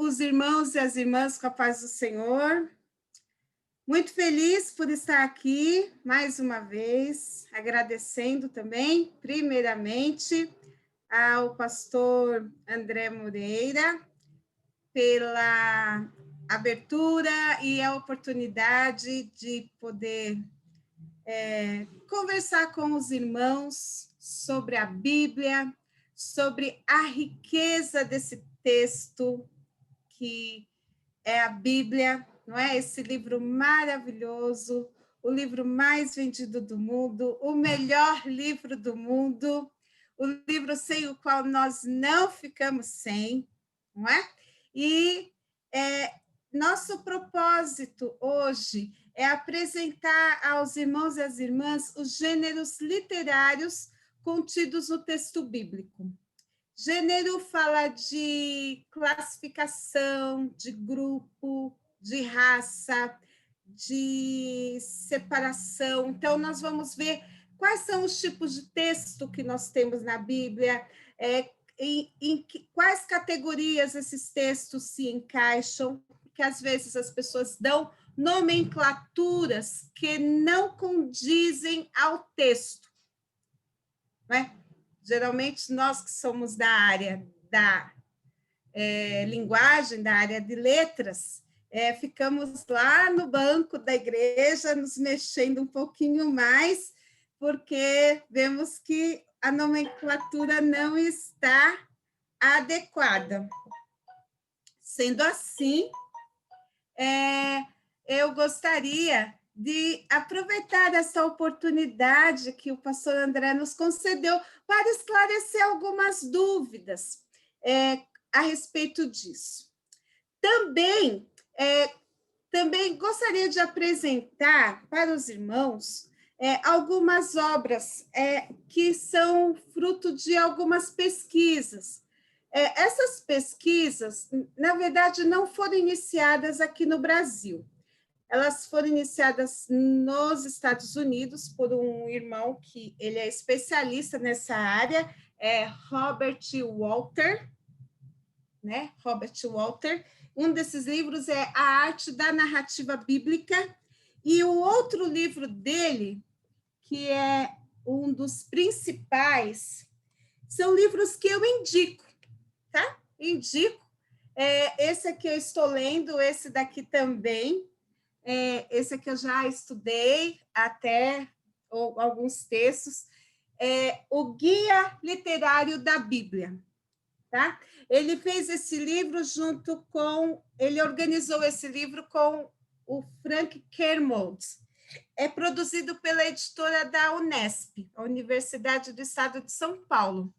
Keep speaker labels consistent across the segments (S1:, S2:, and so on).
S1: os irmãos e as irmãs com a paz do Senhor. Muito feliz por estar aqui mais uma vez, agradecendo também, primeiramente, ao pastor André Moreira pela abertura e a oportunidade de poder conversar com os irmãos sobre a Bíblia, sobre a riqueza desse texto que é a Bíblia, não é? Esse livro maravilhoso, o livro mais vendido do mundo, o melhor livro do mundo, o livro sem o qual nós não ficamos sem, não é? E nosso propósito hoje é apresentar aos irmãos e às irmãs os gêneros literários contidos no texto bíblico. Gênero fala de classificação, de grupo, de raça, de separação. Então, nós vamos ver quais são os tipos de texto que nós temos na Bíblia, quais categorias esses textos se encaixam, porque às vezes as pessoas dão nomenclaturas que não condizem ao texto, né? Geralmente, nós que somos da área da linguagem, da área de letras, ficamos lá no banco da igreja, nos mexendo um pouquinho mais, porque vemos que a nomenclatura não está adequada. Sendo assim, eu gostaria de aproveitar essa oportunidade que o pastor André nos concedeu para esclarecer algumas dúvidas a respeito disso. Também gostaria de apresentar para os irmãos algumas obras que são fruto de algumas pesquisas. Essas pesquisas, na verdade, não foram iniciadas aqui no Brasil. Elas foram iniciadas nos Estados Unidos por um irmão que ele é especialista nessa área, Robert Walter, né? Robert Walter. Um desses livros é A Arte da Narrativa Bíblica, e o outro livro dele, que é um dos principais, são livros que eu indico, tá? Indico. Esse aqui eu estou lendo, esse daqui também. Esse aqui eu já estudei até alguns textos, o Guia Literário da Bíblia, tá? Ele fez esse livro ele organizou esse livro com o Frank Kermode. É produzido pela editora da Unesp, a Universidade do Estado de São Paulo.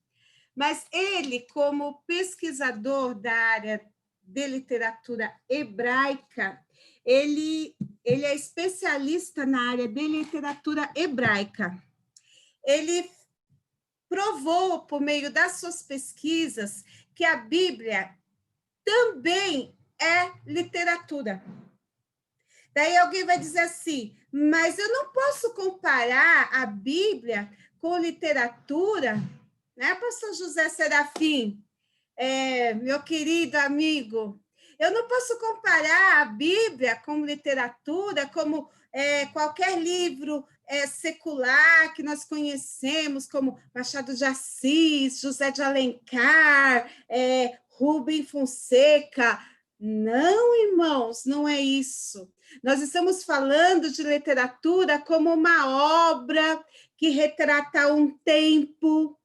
S1: Mas ele, como pesquisador da área de literatura hebraica, ele é especialista na área de literatura hebraica. Ele provou, por meio das suas pesquisas, que a Bíblia também é literatura. Daí alguém vai dizer assim, mas eu não posso comparar a Bíblia com literatura, né, pastor José Serafim? Meu querido amigo, eu não posso comparar a Bíblia com literatura, como qualquer livro secular que nós conhecemos, como Machado de Assis, José de Alencar, Rubem Fonseca. Não, irmãos, não é isso. Nós estamos falando de literatura como uma obra que retrata um tempo,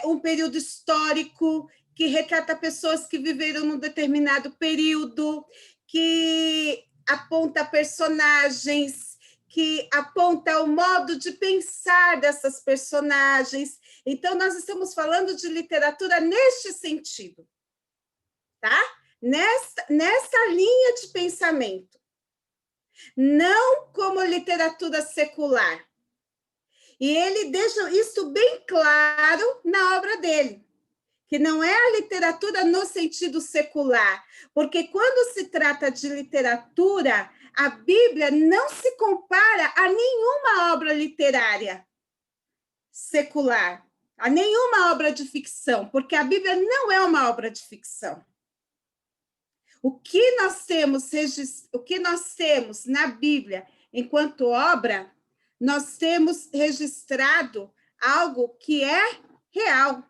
S1: um período histórico, que retrata pessoas que viveram num determinado período, que aponta personagens, que aponta o modo de pensar dessas personagens. Então, nós estamos falando de literatura neste sentido, tá? Nessa linha de pensamento. Não como literatura secular. E ele deixa isso bem claro na obra dele, que não é a literatura no sentido secular, porque quando se trata de literatura, a Bíblia não se compara a nenhuma obra literária secular, a nenhuma obra de ficção, porque a Bíblia não é uma obra de ficção. O que nós temos na Bíblia enquanto obra, nós temos registrado algo que é real.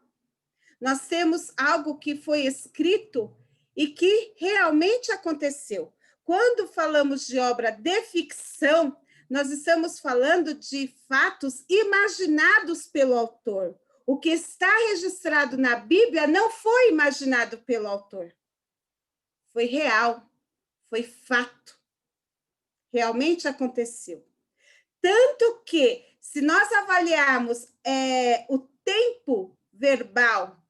S1: Nós temos algo que foi escrito e que realmente aconteceu. Quando falamos de obra de ficção, nós estamos falando de fatos imaginados pelo autor. O que está registrado na Bíblia não foi imaginado pelo autor. Foi real, foi fato. Realmente aconteceu. Tanto que, se nós avaliarmos o tempo verbal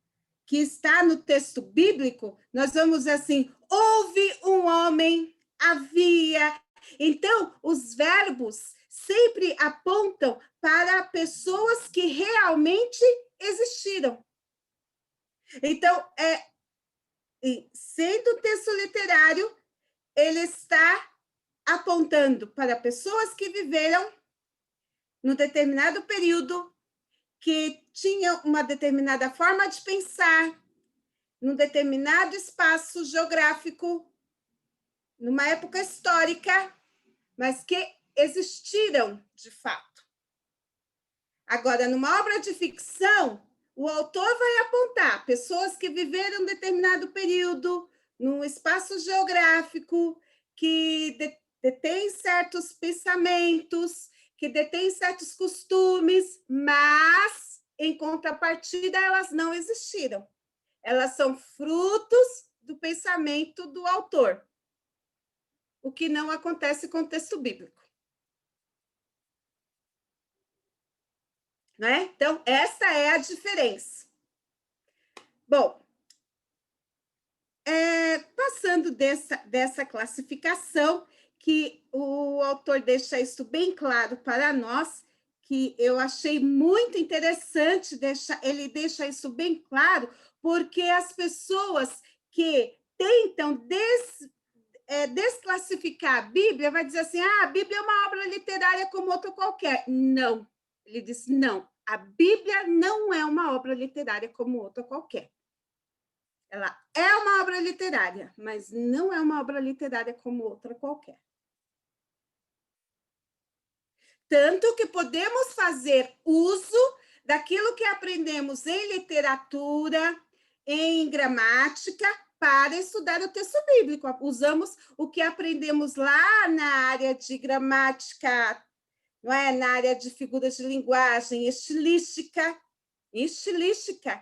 S1: que está no texto bíblico, nós vamos dizer assim: houve um homem, havia. Então, os verbos sempre apontam para pessoas que realmente existiram. Então, sendo texto literário, ele está apontando para pessoas que viveram num determinado período, que tinham uma determinada forma de pensar, num determinado espaço geográfico, numa época histórica, mas que existiram de fato. Agora, numa obra de ficção, o autor vai apontar pessoas que viveram um determinado período, num espaço geográfico, que detêm certos pensamentos, que detêm certos costumes, mas, em contrapartida, elas não existiram. Elas são frutos do pensamento do autor, o que não acontece com o texto bíblico. Né? Então, essa é a diferença. Bom, passando dessa classificação, que o autor deixa isso bem claro para nós, que eu achei muito interessante, ele deixa isso bem claro, porque as pessoas que tentam desclassificar a Bíblia vai dizer assim: a Bíblia é uma obra literária como outra qualquer. Não, ele diz: não, a Bíblia não é uma obra literária como outra qualquer. Ela é uma obra literária, mas não é uma obra literária como outra qualquer. Tanto que podemos fazer uso daquilo que aprendemos em literatura, em gramática, para estudar o texto bíblico. Usamos o que aprendemos lá na área de gramática, não é? Na área de figuras de linguagem, estilística,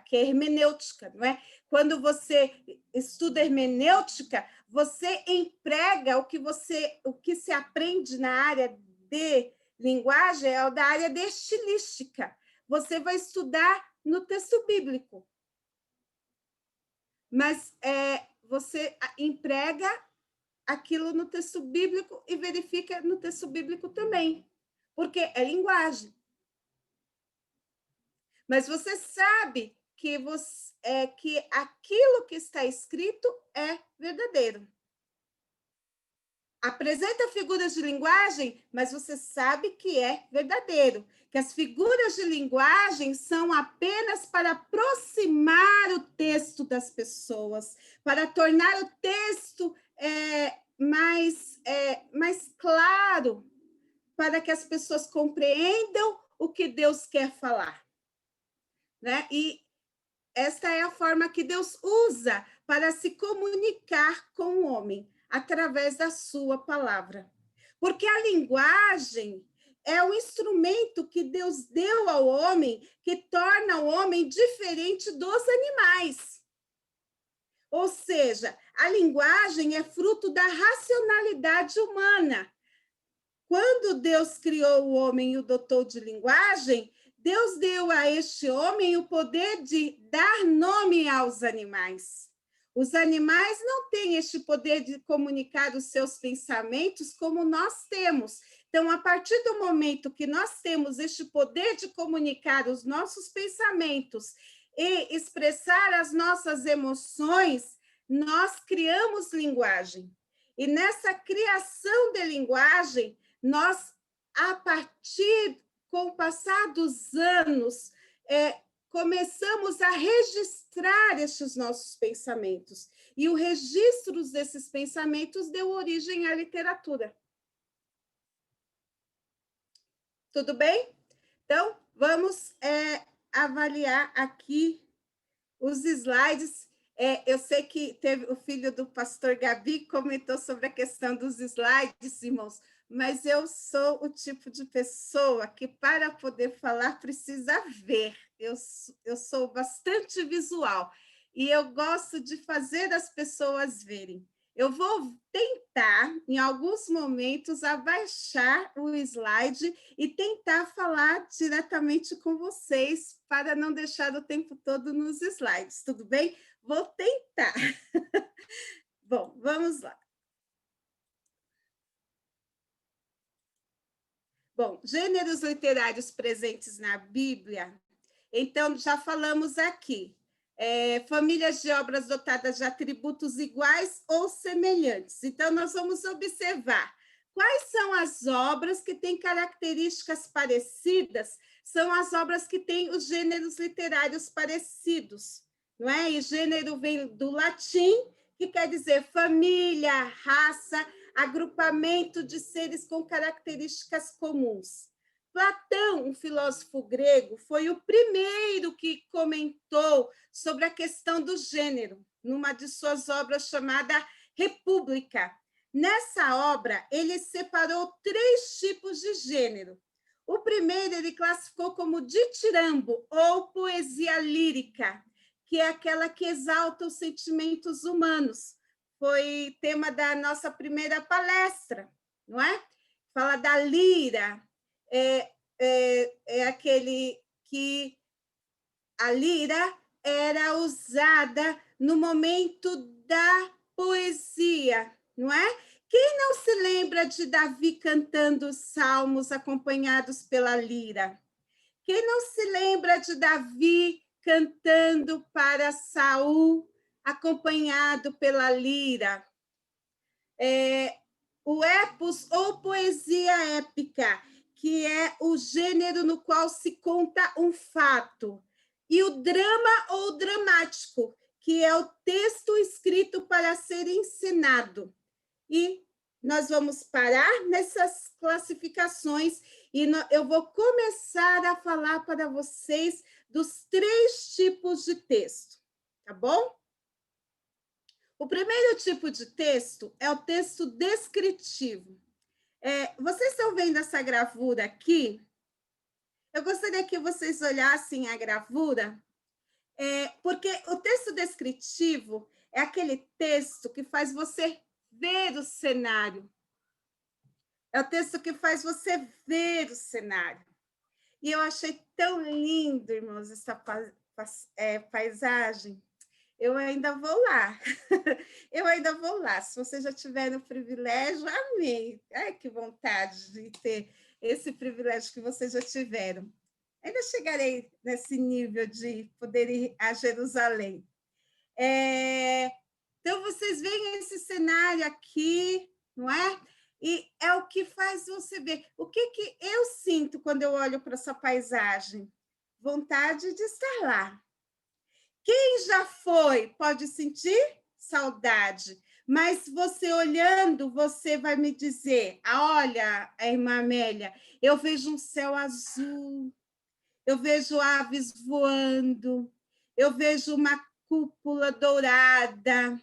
S1: que é hermenêutica, não é? Quando você estuda hermenêutica, você emprega o que se aprende na área de linguagem, é da área de estilística. Você vai estudar no texto bíblico. Mas você emprega aquilo no texto bíblico e verifica no texto bíblico também, porque é linguagem. Mas você sabe que aquilo que está escrito é verdadeiro. Apresenta figuras de linguagem, mas você sabe que é verdadeiro. Que as figuras de linguagem são apenas para aproximar o texto das pessoas, para tornar o texto mais claro, para que as pessoas compreendam o que Deus quer falar. Né? E esta é a forma que Deus usa para se comunicar com o homem, através da sua palavra. Porque a linguagem é o instrumento que Deus deu ao homem, que torna o homem diferente dos animais. Ou seja, a linguagem é fruto da racionalidade humana. Quando Deus criou o homem e o dotou de linguagem, Deus deu a este homem o poder de dar nome aos animais. Os animais não têm este poder de comunicar os seus pensamentos como nós temos. Então, a partir do momento que nós temos este poder de comunicar os nossos pensamentos e expressar as nossas emoções, nós criamos linguagem. E nessa criação de linguagem, nós, com o passar dos anos, começamos a registrar estes nossos pensamentos. E o registro desses pensamentos deu origem à literatura. Tudo bem? Então, vamos avaliar aqui os slides. Eu sei que teve o filho do pastor Gabi comentou sobre a questão dos slides, irmãos, mas eu sou o tipo de pessoa que, para poder falar, precisa ver. Eu sou bastante visual e eu gosto de fazer as pessoas verem. Eu vou tentar, em alguns momentos, abaixar o slide e tentar falar diretamente com vocês para não deixar o tempo todo nos slides, tudo bem? Vou tentar. Bom, vamos lá. Bom, gêneros literários presentes na Bíblia. Então, já falamos aqui. Famílias de obras dotadas de atributos iguais ou semelhantes. Então, nós vamos observar quais são as obras que têm características parecidas, são as obras que têm os gêneros literários parecidos, não é? E gênero vem do latim, que quer dizer família, raça, agrupamento de seres com características comuns. Platão, um filósofo grego, foi o primeiro que comentou sobre a questão do gênero, numa de suas obras chamada República. Nessa obra, ele separou 3 tipos de gênero. O primeiro ele classificou como ditirambo, ou poesia lírica, que é aquela que exalta os sentimentos humanos. Foi tema da nossa primeira palestra, não é? Fala da lira, é aquele que a lira era usada no momento da poesia, não é? Quem não se lembra de Davi cantando os salmos acompanhados pela lira? Quem não se lembra de Davi cantando para Saul acompanhado pela lira? O epos ou poesia épica, que é o gênero no qual se conta um fato, e o drama ou dramático, que é o texto escrito para ser ensinado. E nós vamos parar nessas classificações e eu vou começar a falar para vocês dos 3 tipos de texto, tá bom? O primeiro tipo de texto é o texto descritivo. Vocês estão vendo essa gravura aqui? Eu gostaria que vocês olhassem a gravura, porque o texto descritivo é aquele texto que faz você ver o cenário. É o texto que faz você ver o cenário. E eu achei tão lindo, irmãos, essa paisagem. Eu ainda vou lá. Eu ainda vou lá. Se vocês já tiverem o privilégio, amém. Ai, que vontade de ter esse privilégio que vocês já tiveram. Ainda chegarei nesse nível de poder ir a Jerusalém. Então, vocês veem esse cenário aqui, não é? E é o que faz você ver. O que eu sinto quando eu olho para essa paisagem? Vontade de estar lá. Quem já foi pode sentir saudade, mas você olhando, você vai me dizer: olha, irmã Amélia, eu vejo um céu azul, eu vejo aves voando, eu vejo uma cúpula dourada,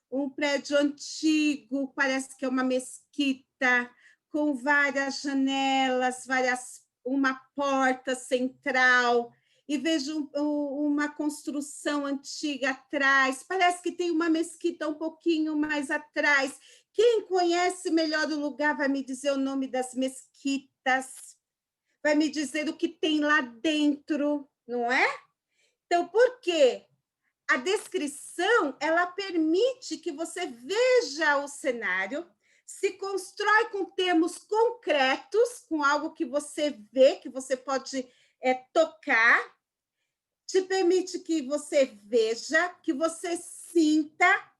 S1: um prédio antigo, parece que é uma mesquita, com várias janelas, uma porta central, e vejo uma construção antiga atrás, parece que tem uma mesquita um pouquinho mais atrás. Quem conhece melhor o lugar vai me dizer o nome das mesquitas, vai me dizer o que tem lá dentro, não é? Então, por quê? A descrição, ela permite que você veja o cenário, se constrói com termos concretos, com algo que você vê, que você pode tocar, te permite que você veja, que você sinta,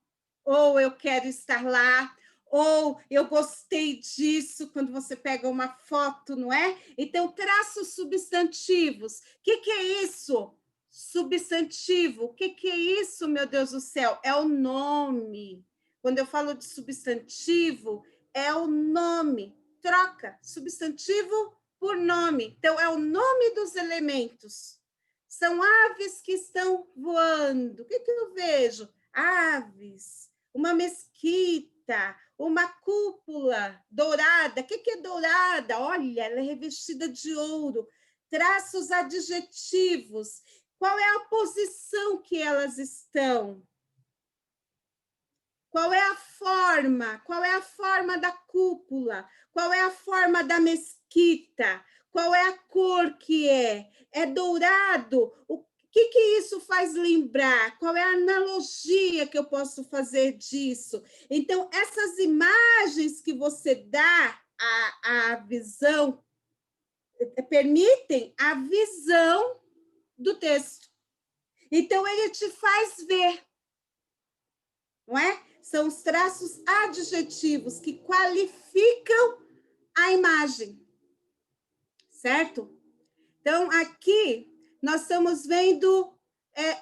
S1: ou eu quero estar lá, ou eu gostei disso, quando você pega uma foto, não é? Então, traços substantivos. O que é isso? Substantivo. O que é isso, meu Deus do céu? É o nome. Quando eu falo de substantivo, é o nome. Troca substantivo por nome. Então, é o nome dos elementos. São aves que estão voando. O que eu vejo? Aves, uma mesquita, uma cúpula dourada. O que é dourada? Olha, ela é revestida de ouro. Traços adjetivos. Qual é a posição que elas estão? Qual é a forma? Qual é a forma da cúpula? Qual é a forma da mesquita? Qual é a cor que é? É dourado? O que isso faz lembrar? Qual é a analogia que eu posso fazer disso? Então, essas imagens que você dá à visão permitem a visão do texto. Então, ele te faz ver, não é? São os traços adjetivos que qualificam a imagem, certo? Então, aqui, nós estamos vendo...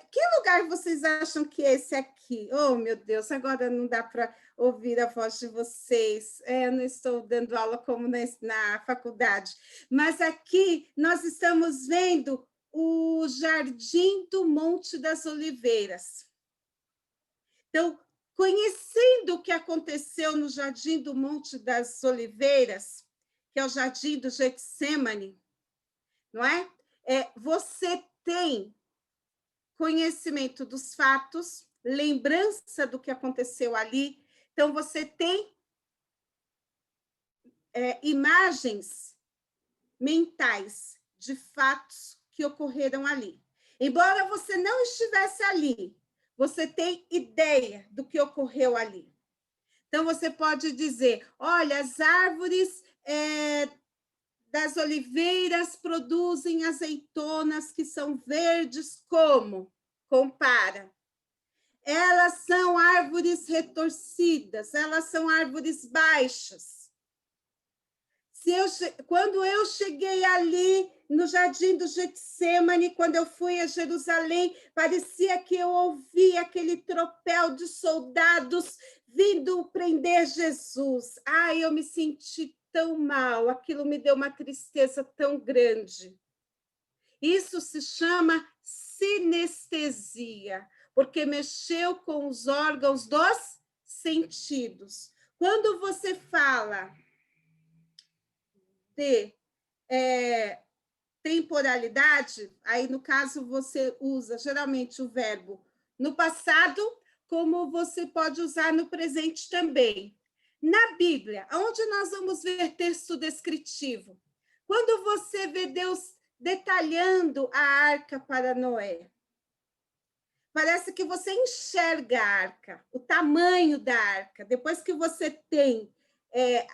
S1: que lugar vocês acham que é esse aqui? Oh, meu Deus, agora não dá para ouvir a voz de vocês. Eu não estou dando aula como na faculdade. Mas aqui, nós estamos vendo o Jardim do Monte das Oliveiras. Então, conhecendo o que aconteceu no Jardim do Monte das Oliveiras, que é o Jardim do Getsemane, não é? Você tem conhecimento dos fatos, lembrança do que aconteceu ali, então você tem imagens mentais de fatos que ocorreram ali. Embora você não estivesse ali, você tem ideia do que ocorreu ali. Então, você pode dizer, olha, as árvores das oliveiras produzem azeitonas que são verdes como? Compara. Elas são árvores retorcidas, elas são árvores baixas. Quando eu cheguei ali no Jardim do Getsemane, quando eu fui a Jerusalém, parecia que eu ouvia aquele tropel de soldados vindo prender Jesus. Ai, eu me senti tão mal, aquilo me deu uma tristeza tão grande. Isso se chama sinestesia, porque mexeu com os órgãos dos sentidos. Quando você fala de temporalidade, aí no caso você usa geralmente o verbo no passado, como você pode usar no presente também. Na Bíblia, onde nós vamos ver texto descritivo? Quando você vê Deus detalhando a arca para Noé, parece que você enxerga a arca, o tamanho da arca. Depois que você tem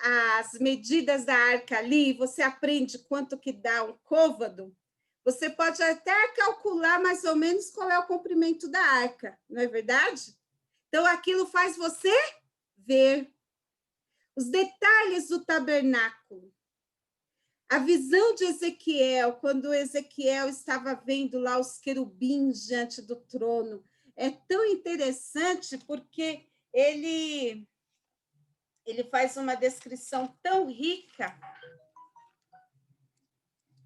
S1: as medidas da arca ali, você aprende quanto que dá um côvado, você pode até calcular mais ou menos qual é o comprimento da arca, não é verdade? Então, aquilo faz você ver os detalhes do tabernáculo. A visão de Ezequiel, quando Ezequiel estava vendo lá os querubins diante do trono, é tão interessante porque ele faz uma descrição tão rica.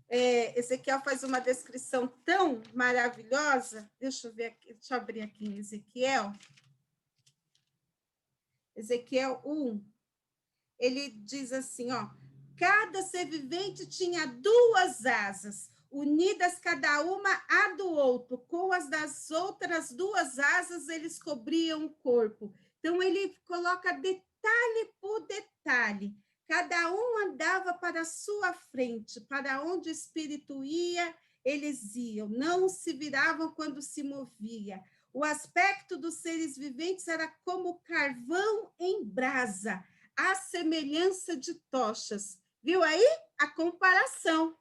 S1: Ezequiel faz uma descrição tão maravilhosa. Deixa eu ver aqui, deixa eu abrir aqui em Ezequiel. Ezequiel 1. Ele diz assim, ó: cada ser vivente tinha duas asas, unidas cada uma à do outro, com as das outras duas asas eles cobriam o corpo. Então ele coloca detalhe por detalhe. Cada um andava para a sua frente, para onde o espírito ia, eles iam, não se viravam quando se movia. O aspecto dos seres viventes era como carvão em brasa, a semelhança de tochas. Viu aí a comparação?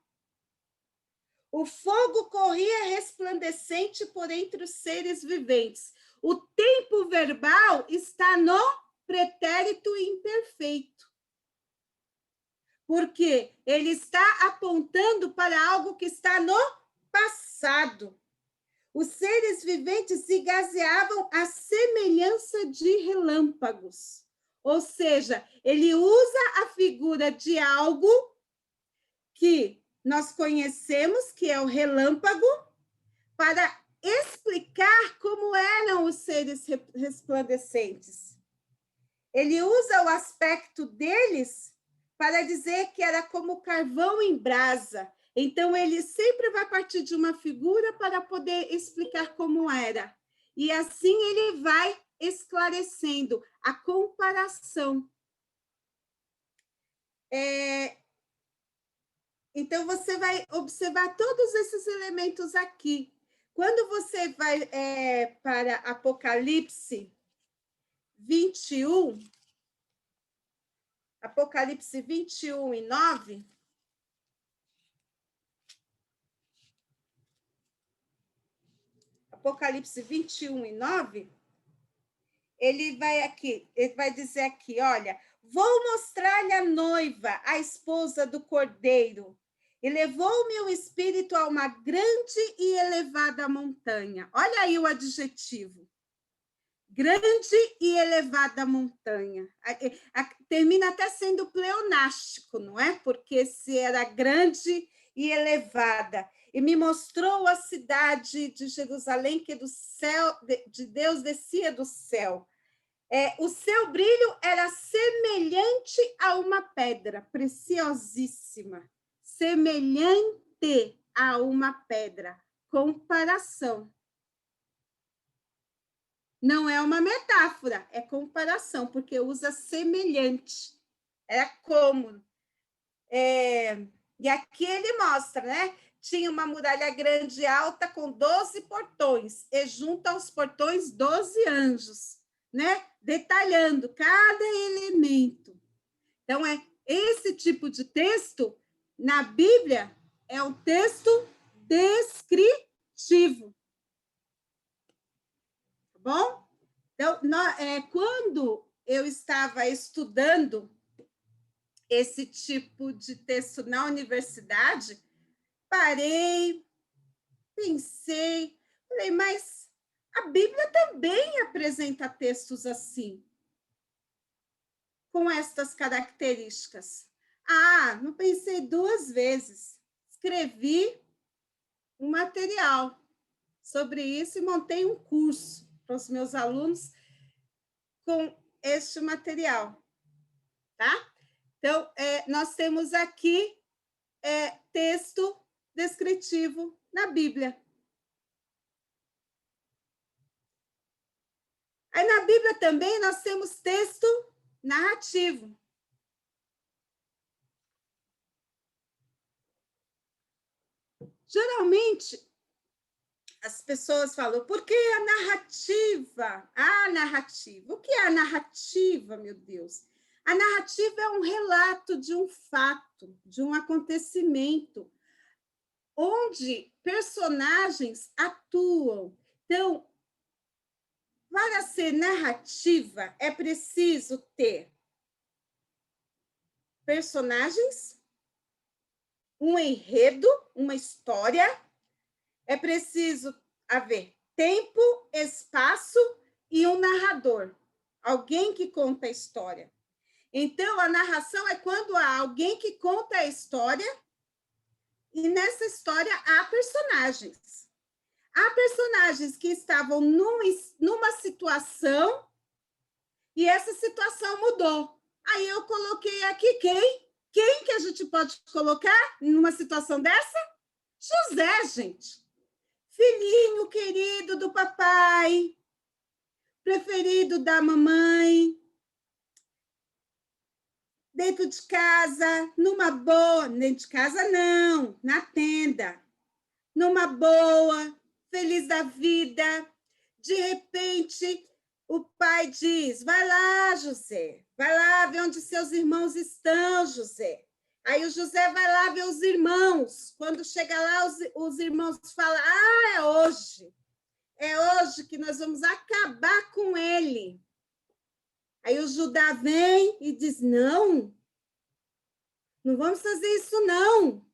S1: O fogo corria resplandecente por entre os seres viventes. O tempo verbal está no pretérito imperfeito. Porque ele está apontando para algo que está no passado. Os seres viventes se gazeavam à semelhança de relâmpagos. Ou seja, ele usa a figura de algo que nós conhecemos, que é o relâmpago, para explicar como eram os seres resplandecentes. Ele usa o aspecto deles para dizer que era como carvão em brasa. Então, ele sempre vai partir de uma figura para poder explicar como era. E assim ele vai esclarecendo a comparação. Então, você vai observar todos esses elementos aqui. Quando você vai para Apocalipse 21, Apocalipse 21 e 9, Apocalipse 21 e 9, ele vai dizer aqui, olha, vou mostrar-lhe a noiva, a esposa do Cordeiro, e levou-me o espírito a uma grande e elevada montanha. Olha aí o adjetivo. Grande e elevada montanha. Termina até sendo pleonástico, não é? Porque se era grande e elevada. E me mostrou a cidade de Jerusalém, que do céu, de Deus descia do céu. O seu brilho era semelhante a uma pedra preciosíssima. Semelhante a uma pedra. Comparação. Não é uma metáfora, é comparação, porque usa semelhante. É como. E aqui ele mostra, né? Tinha uma muralha grande e alta com 12 portões, e junto aos portões 12 anjos, né? Detalhando cada elemento. Então, esse tipo de texto, na Bíblia, é um texto descritivo. Tá bom? Então, quando eu estava estudando esse tipo de texto na universidade, parei, pensei, falei, mas a Bíblia também apresenta textos assim, com estas características. Não pensei duas vezes. Escrevi um material sobre isso e montei um curso para os meus alunos com este material, tá? Então, nós temos aqui texto descritivo na Bíblia. Aí, na Bíblia também, nós temos texto narrativo. Geralmente, as pessoas falam, por que a narrativa? A narrativa. O que é a narrativa, meu Deus? A narrativa é um relato de um fato, de um acontecimento, onde personagens atuam. Então, para ser narrativa, é preciso ter personagens, um enredo, uma história, é preciso haver tempo, espaço e um narrador, alguém que conta a história. Então, a narração é quando há alguém que conta a história e nessa história há personagens. Há personagens que estavam numa situação e essa situação mudou. Aí eu coloquei aqui quem? Quem que a gente pode colocar numa situação dessa? José, gente. Filhinho querido do papai, preferido da mamãe, dentro de casa, numa boa, dentro de casa não, na tenda, numa boa, feliz da vida. De repente, o pai diz: vai lá, José, vai lá ver onde seus irmãos estão, José. Aí o José vai lá ver os irmãos. Quando chega lá, os irmãos falam: é hoje. É hoje que nós vamos acabar com ele. Aí o Judá vem e diz: não, não vamos fazer isso, não.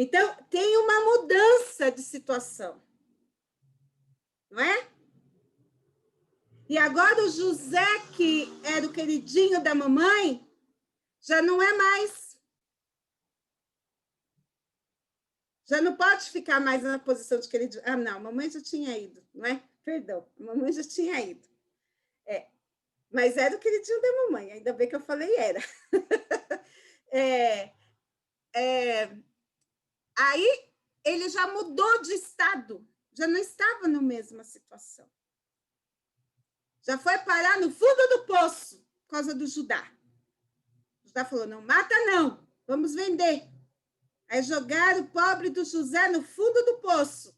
S1: Então, tem uma mudança de situação, não é? E agora o José, que era o queridinho da mamãe, já não é mais. Já não pode ficar mais na posição de queridinho. Ah, não, a mamãe já tinha ido, não é? Perdão, a mamãe já tinha ido. É, mas era o queridinho da mamãe, ainda bem que eu falei era. É, aí ele já mudou de estado, já não estava na mesma situação. Já foi parar no fundo do poço, por causa do Judá. O Judá falou, não mata não, vamos vender. Aí jogaram o pobre do José no fundo do poço.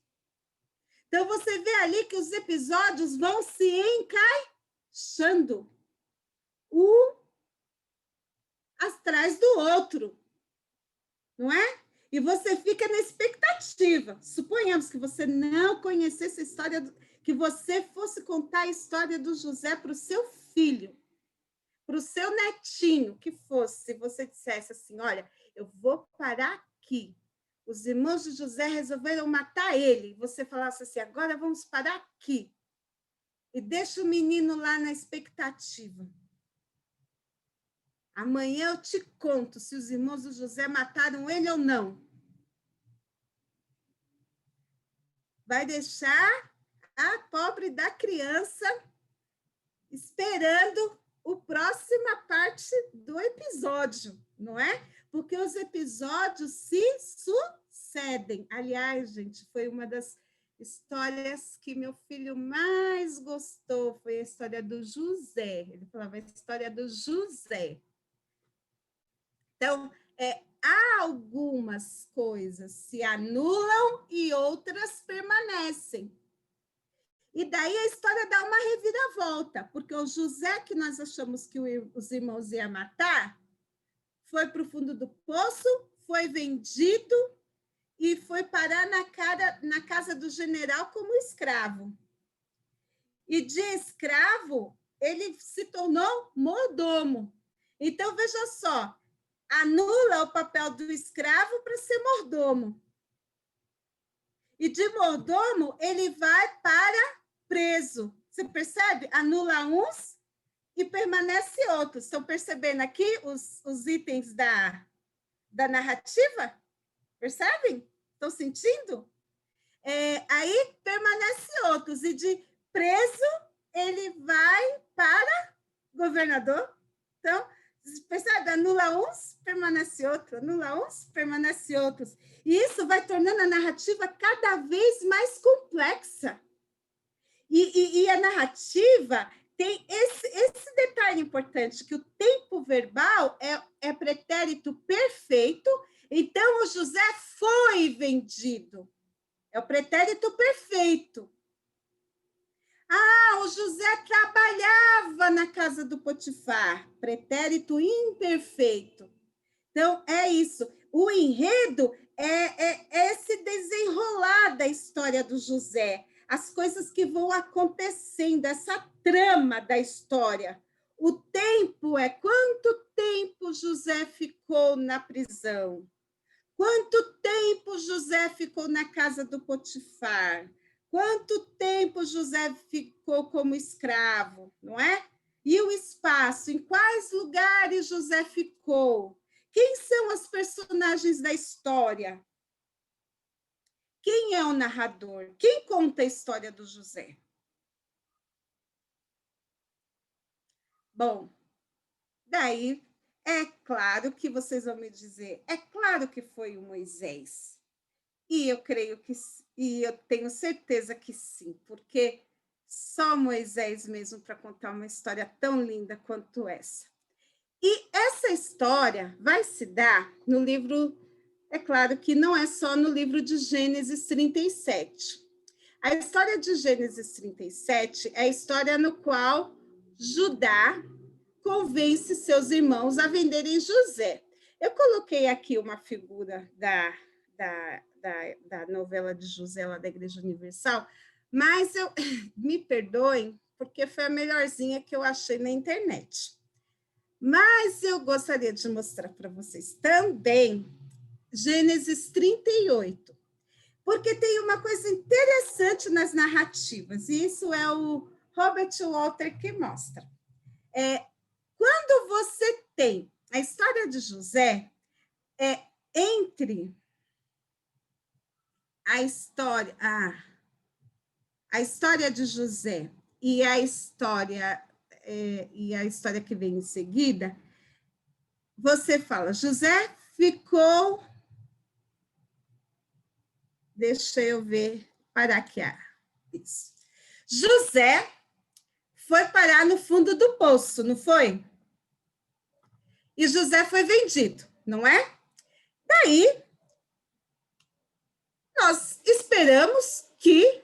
S1: Então, você vê ali que os episódios vão se encaixando, um atrás do outro, não é? E você fica na expectativa. Suponhamos que você não conhecesse a história, que você fosse contar a história do José para o seu filho, para o seu netinho, que fosse, se você dissesse assim, olha, eu vou parar aqui. Os irmãos de José resolveram matar ele. Você falasse assim, agora vamos parar aqui. E deixa o menino lá na expectativa. Amanhã eu te conto se os irmãos do José mataram ele ou não. Vai deixar a pobre da criança esperando a próxima parte do episódio, não é? Porque os episódios se sucedem. Aliás, gente, foi uma das histórias que meu filho mais gostou, foi a história do José. Ele falava a história do José. Então, há algumas coisas se anulam e outras permanecem. E daí a história dá uma reviravolta, porque o José, que nós achamos que os irmãos iam matar, foi para o fundo do poço, foi vendido e foi parar na casa do general como escravo. E de escravo, ele se tornou mordomo. Então, veja só, anula o papel do escravo para ser mordomo. E de mordomo, ele vai para preso. Você percebe? Anula uns e permanece outros. Estão percebendo aqui os itens da narrativa? Percebem? Estão sentindo? Aí permanece outros. E de preso, ele vai para governador. Então, percebe? Anula uns, permanece outro. Anula uns, permanece outros. E isso vai tornando a narrativa cada vez mais complexa. E a narrativa tem esse detalhe importante, que o tempo verbal é pretérito perfeito, então o José foi vendido. É o pretérito perfeito. Ah, o José trabalhava na casa do Potifar, pretérito imperfeito. Então, é isso. O enredo é esse desenrolar da história do José, as coisas que vão acontecendo, essa trama da história. O tempo é quanto tempo José ficou na prisão? Quanto tempo José ficou na casa do Potifar? Quanto tempo José ficou como escravo, não é? E o espaço, em quais lugares José ficou? Quem são as personagens da história? Quem é o narrador? Quem conta a história do José? Bom, daí é claro que vocês vão me dizer, é claro que foi o Moisés. E eu creio que, e eu tenho certeza que sim, porque só Moisés mesmo para contar uma história tão linda quanto essa. E essa história vai se dar no livro, é claro que não é só no livro de Gênesis 37. A história de Gênesis 37 é a história no qual Judá convence seus irmãos a venderem José. Eu coloquei aqui uma figura da novela de José, lá da Igreja Universal, mas me perdoem, porque foi a melhorzinha que eu achei na internet. Mas eu gostaria de mostrar para vocês também Gênesis 38. Porque tem uma coisa interessante nas narrativas, e isso é o Robert Walter que mostra. Quando você tem a história de José, entre a história de José e a história que vem em seguida, você fala, José ficou... Deixa eu ver, parar aqui. Isso. José foi parar no fundo do poço, não foi? E José foi vendido, não é? Daí, nós esperamos que,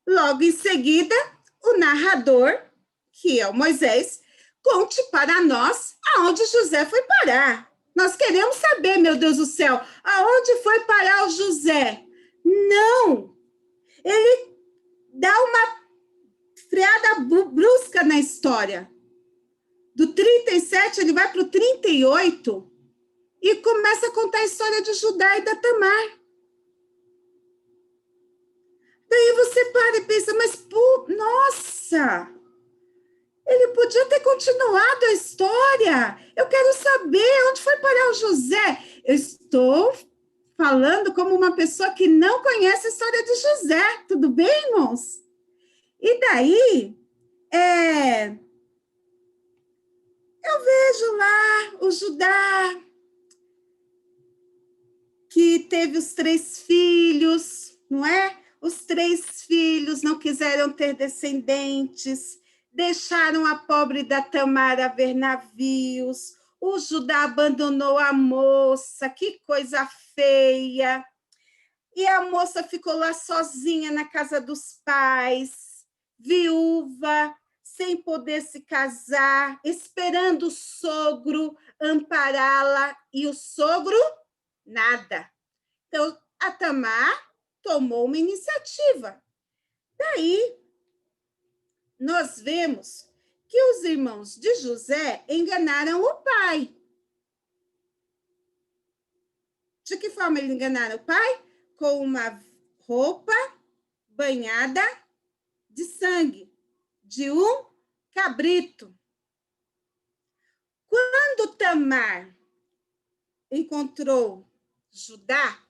S1: logo em seguida, o narrador, que é o Moisés, conte para nós aonde José foi parar. Nós queremos saber, meu Deus do céu, aonde foi parar o José? Não! Ele dá uma freada brusca na história. Do 37, ele vai para o 38 e começa a contar a história de Judá e da Tamar. Daí você para e pensa, mas, nossa, ele podia ter continuado a história. Eu quero saber onde foi parar o José. Eu estou falando como uma pessoa que não conhece a história de José. Tudo bem, irmãos? E daí, eu vejo lá o Judá, que teve os 3 filhos, não é? Os 3 filhos não quiseram ter descendentes, deixaram a pobre da Tamar a ver navios, o Judá abandonou a moça, que coisa feia. E a moça ficou lá sozinha na casa dos pais, viúva, sem poder se casar, esperando o sogro ampará-la, e o sogro, nada. Então, a Tamar tomou uma iniciativa. Daí, nós vemos que os irmãos de José enganaram o pai. De que forma eles enganaram o pai? Com uma roupa banhada de sangue, de um cabrito. Quando Tamar encontrou Judá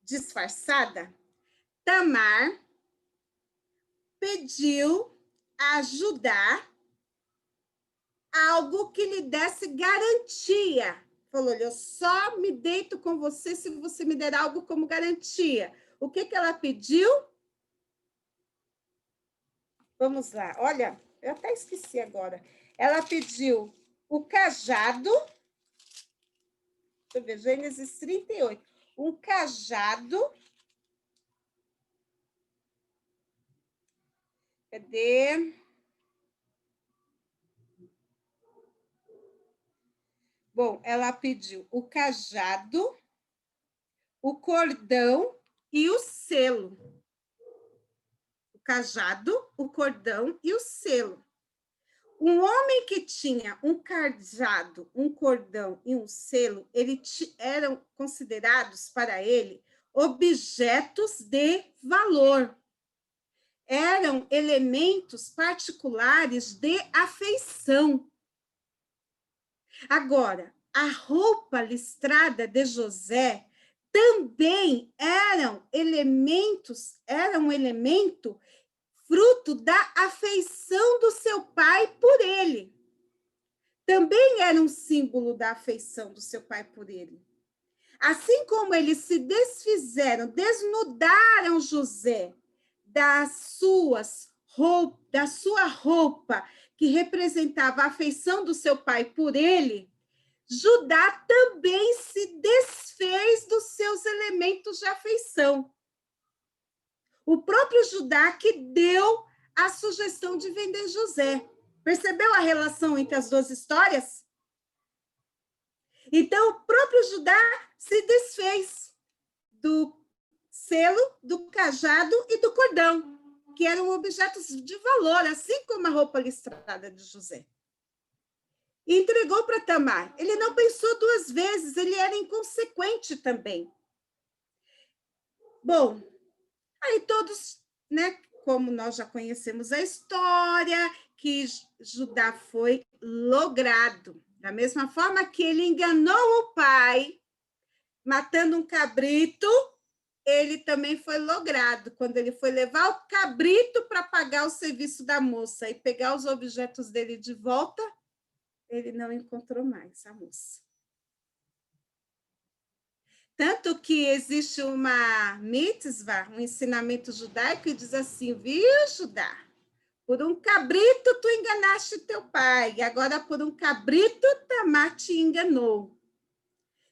S1: disfarçada, Tamar pediu a Judá algo que lhe desse garantia. Falou, olha, eu só me deito com você se você me der algo como garantia. O que ela pediu? Vamos lá, olha, eu até esqueci agora. Ela pediu o cajado, deixa eu ver, Gênesis 38, um cajado, cadê? Bom, ela pediu o cajado, o cordão e o selo. O cajado, o cordão e o selo. Um homem que tinha um cajado, um cordão e um selo, eram considerados para ele objetos de valor. Eram elementos particulares de afeição. Agora, a roupa listrada de José também era um elemento fruto da afeição do seu pai por ele. Também era um símbolo da afeição do seu pai por ele. Assim como eles se desfizeram, desnudaram José da sua roupa, que representava a afeição do seu pai por ele, Judá também se desfez dos seus elementos de afeição. O próprio Judá que deu a sugestão de vender José. Percebeu a relação entre as duas histórias? Então, o próprio Judá se desfez do selo, do cajado e do cordão, que eram objetos de valor, assim como a roupa listrada de José. e entregou para Tamar. Ele não pensou duas vezes, ele era inconsequente também. Bom, aí todos, né, como nós já conhecemos a história, que Judá foi logrado. Da mesma forma que ele enganou o pai, matando um cabrito, ele também foi logrado, quando ele foi levar o cabrito para pagar o serviço da moça e pegar os objetos dele de volta, ele não encontrou mais a moça. Tanto que existe uma mitzvah, um ensinamento judaico, que diz assim, viu, Judá? Por um cabrito tu enganaste teu pai, e agora por um cabrito Tamar te enganou.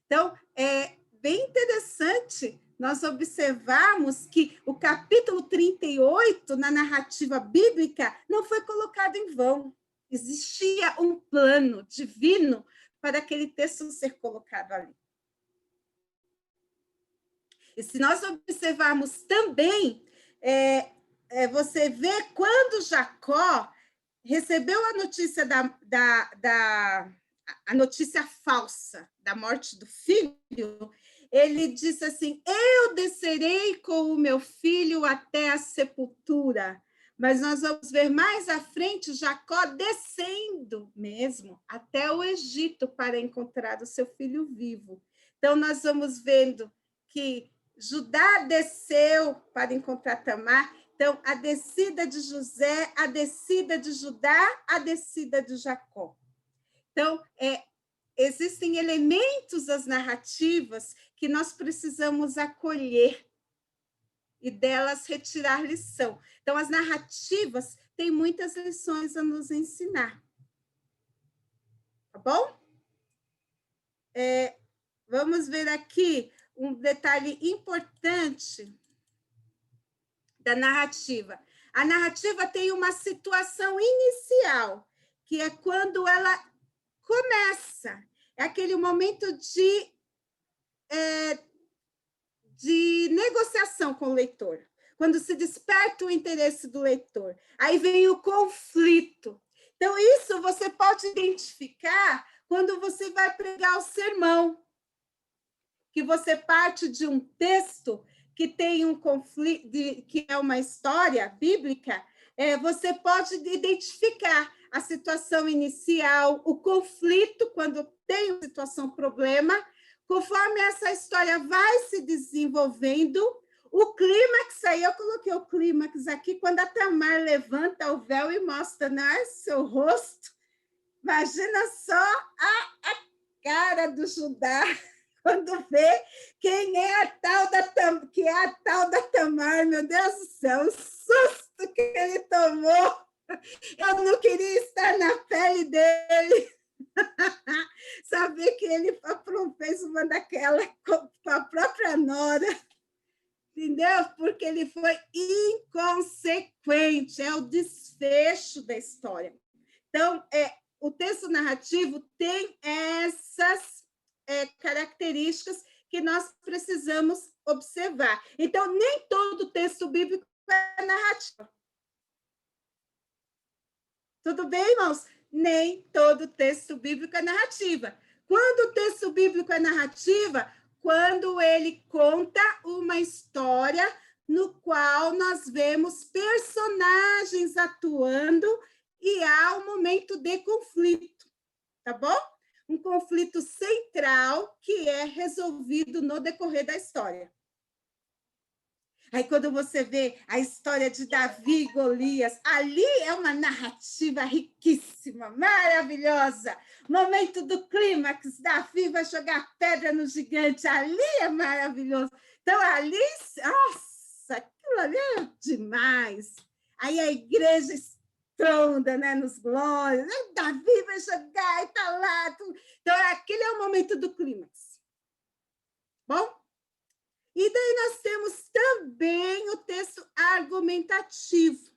S1: Então, é bem interessante nós observarmos que o capítulo 38, na narrativa bíblica, não foi colocado em vão. Existia um plano divino para aquele texto ser colocado ali. E se nós observarmos também, você vê quando Jacó recebeu a notícia a notícia falsa da morte do filho, ele disse assim, eu descerei com o meu filho até a sepultura. Mas nós vamos ver mais à frente Jacó descendo mesmo até o Egito para encontrar o seu filho vivo. Então, nós vamos vendo que Judá desceu para encontrar Tamar. Então, a descida de José, a descida de Judá, a descida de Jacó. Então, existem elementos das narrativas que nós precisamos acolher e delas retirar lição. Então, as narrativas têm muitas lições a nos ensinar. Tá bom? Vamos ver aqui um detalhe importante da narrativa. A narrativa tem uma situação inicial, que é quando ela começa. É aquele momento de negociação com o leitor, quando se desperta o interesse do leitor. Aí vem o conflito. Então, isso você pode identificar quando você vai pregar o sermão, que você parte de um texto que tem um conflito, que é uma história bíblica, você pode identificar a situação inicial, o conflito, quando tem uma situação problema, conforme essa história vai se desenvolvendo, o clímax, aí eu coloquei o clímax aqui, quando a Tamar levanta o véu e mostra, né, seu rosto, imagina só a cara do Judá, quando vê quem é a tal da Tamar, meu Deus do céu, o susto que ele tomou, eu não queria estar na pele dele, saber que ele fez uma daquela com a própria nora, entendeu? Porque ele foi inconsequente, é o desfecho da história. Então, o texto narrativo tem essas características que nós precisamos observar. Então, nem todo texto bíblico é narrativa. Tudo bem, irmãos? Nem todo texto bíblico é narrativa. Quando o texto bíblico é narrativa, quando ele conta uma história no qual nós vemos personagens atuando e há um momento de conflito, tá bom? Um conflito central que é resolvido no decorrer da história. Aí, quando você vê a história de Davi e Golias, ali é uma narrativa riquíssima, maravilhosa. Momento do clímax, Davi vai jogar pedra no gigante, ali é maravilhoso. Então, ali, nossa, aquilo ali é demais. Aí a igreja estronda, né, nos glórias, Davi vai jogar e tá lá. Então, aquele é o momento do clímax. Bom? E daí nós temos também o texto argumentativo.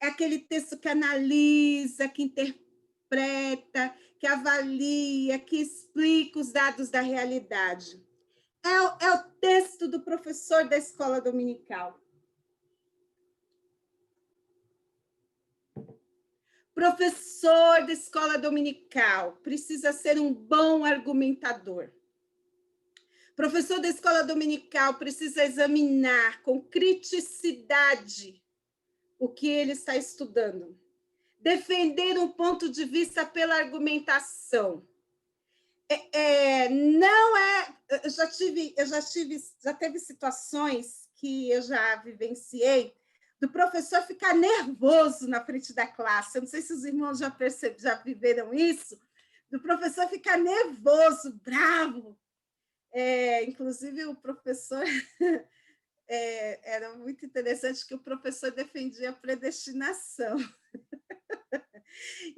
S1: É aquele texto que analisa, que interpreta, que avalia, que explica os dados da realidade. É o texto do professor da escola dominical. Professor de escola dominical precisa ser um bom argumentador. Professor da escola dominical precisa examinar com criticidade o que ele está estudando. Defender um ponto de vista pela argumentação. Não é. Já teve situações que eu já vivenciei do professor ficar nervoso na frente da classe. Eu não sei se os irmãos já viveram isso, do professor ficar nervoso, bravo. Inclusive, o professor era muito interessante que o professor defendia a predestinação.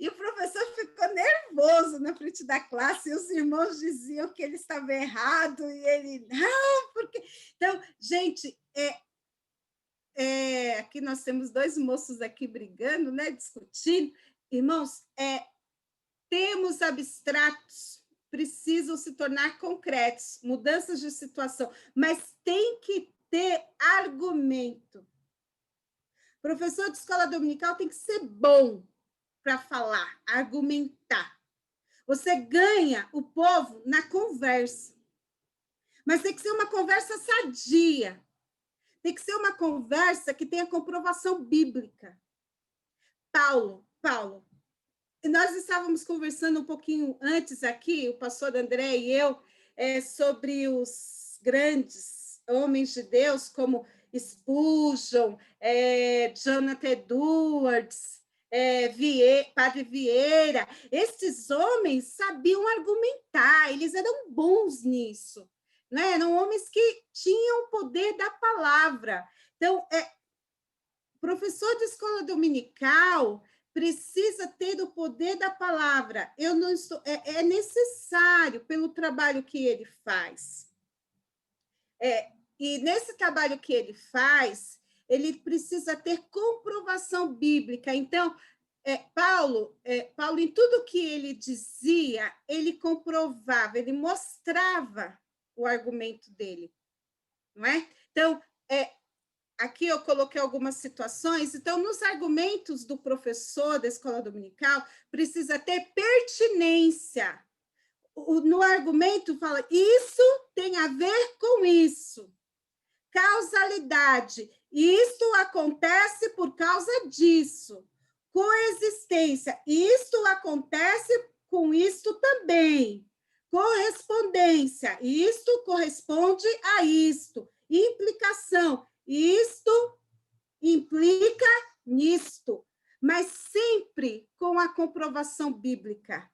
S1: E o professor ficou nervoso na frente da classe, e os irmãos diziam que ele estava errado, e ele, não, porque... Então, gente, aqui nós temos dois moços aqui brigando, né, discutindo. Irmãos, termos abstratos precisam se tornar concretos, mudanças de situação, mas tem que ter argumento. Professor de escola dominical tem que ser bom para falar, argumentar. Você ganha o povo na conversa. Mas tem que ser uma conversa sadia. Tem que ser uma conversa que tenha comprovação bíblica. Paulo, nós estávamos conversando um pouquinho antes aqui, o pastor André e eu, sobre os grandes homens de Deus, como Spurgeon, Jonathan Edwards, Padre Vieira. Esses homens sabiam argumentar, eles eram bons nisso, né? Eram homens que tinham o poder da palavra. Então, professor de escola dominical precisa ter o poder da palavra. Eu não estou, é necessário pelo trabalho que ele faz. E nesse trabalho que ele faz, ele precisa ter comprovação bíblica. Então, Paulo, em tudo que ele dizia, ele comprovava, ele mostrava o argumento dele, não é? Então, aqui eu coloquei algumas situações. Então, nos argumentos do professor da escola dominical, precisa ter pertinência. No argumento fala, isso tem a ver com isso. Causalidade, isto acontece por causa disso. Coexistência, isto acontece com isto também. Correspondência, isto corresponde a isto. Implicação, isto implica nisto, mas sempre com a comprovação bíblica.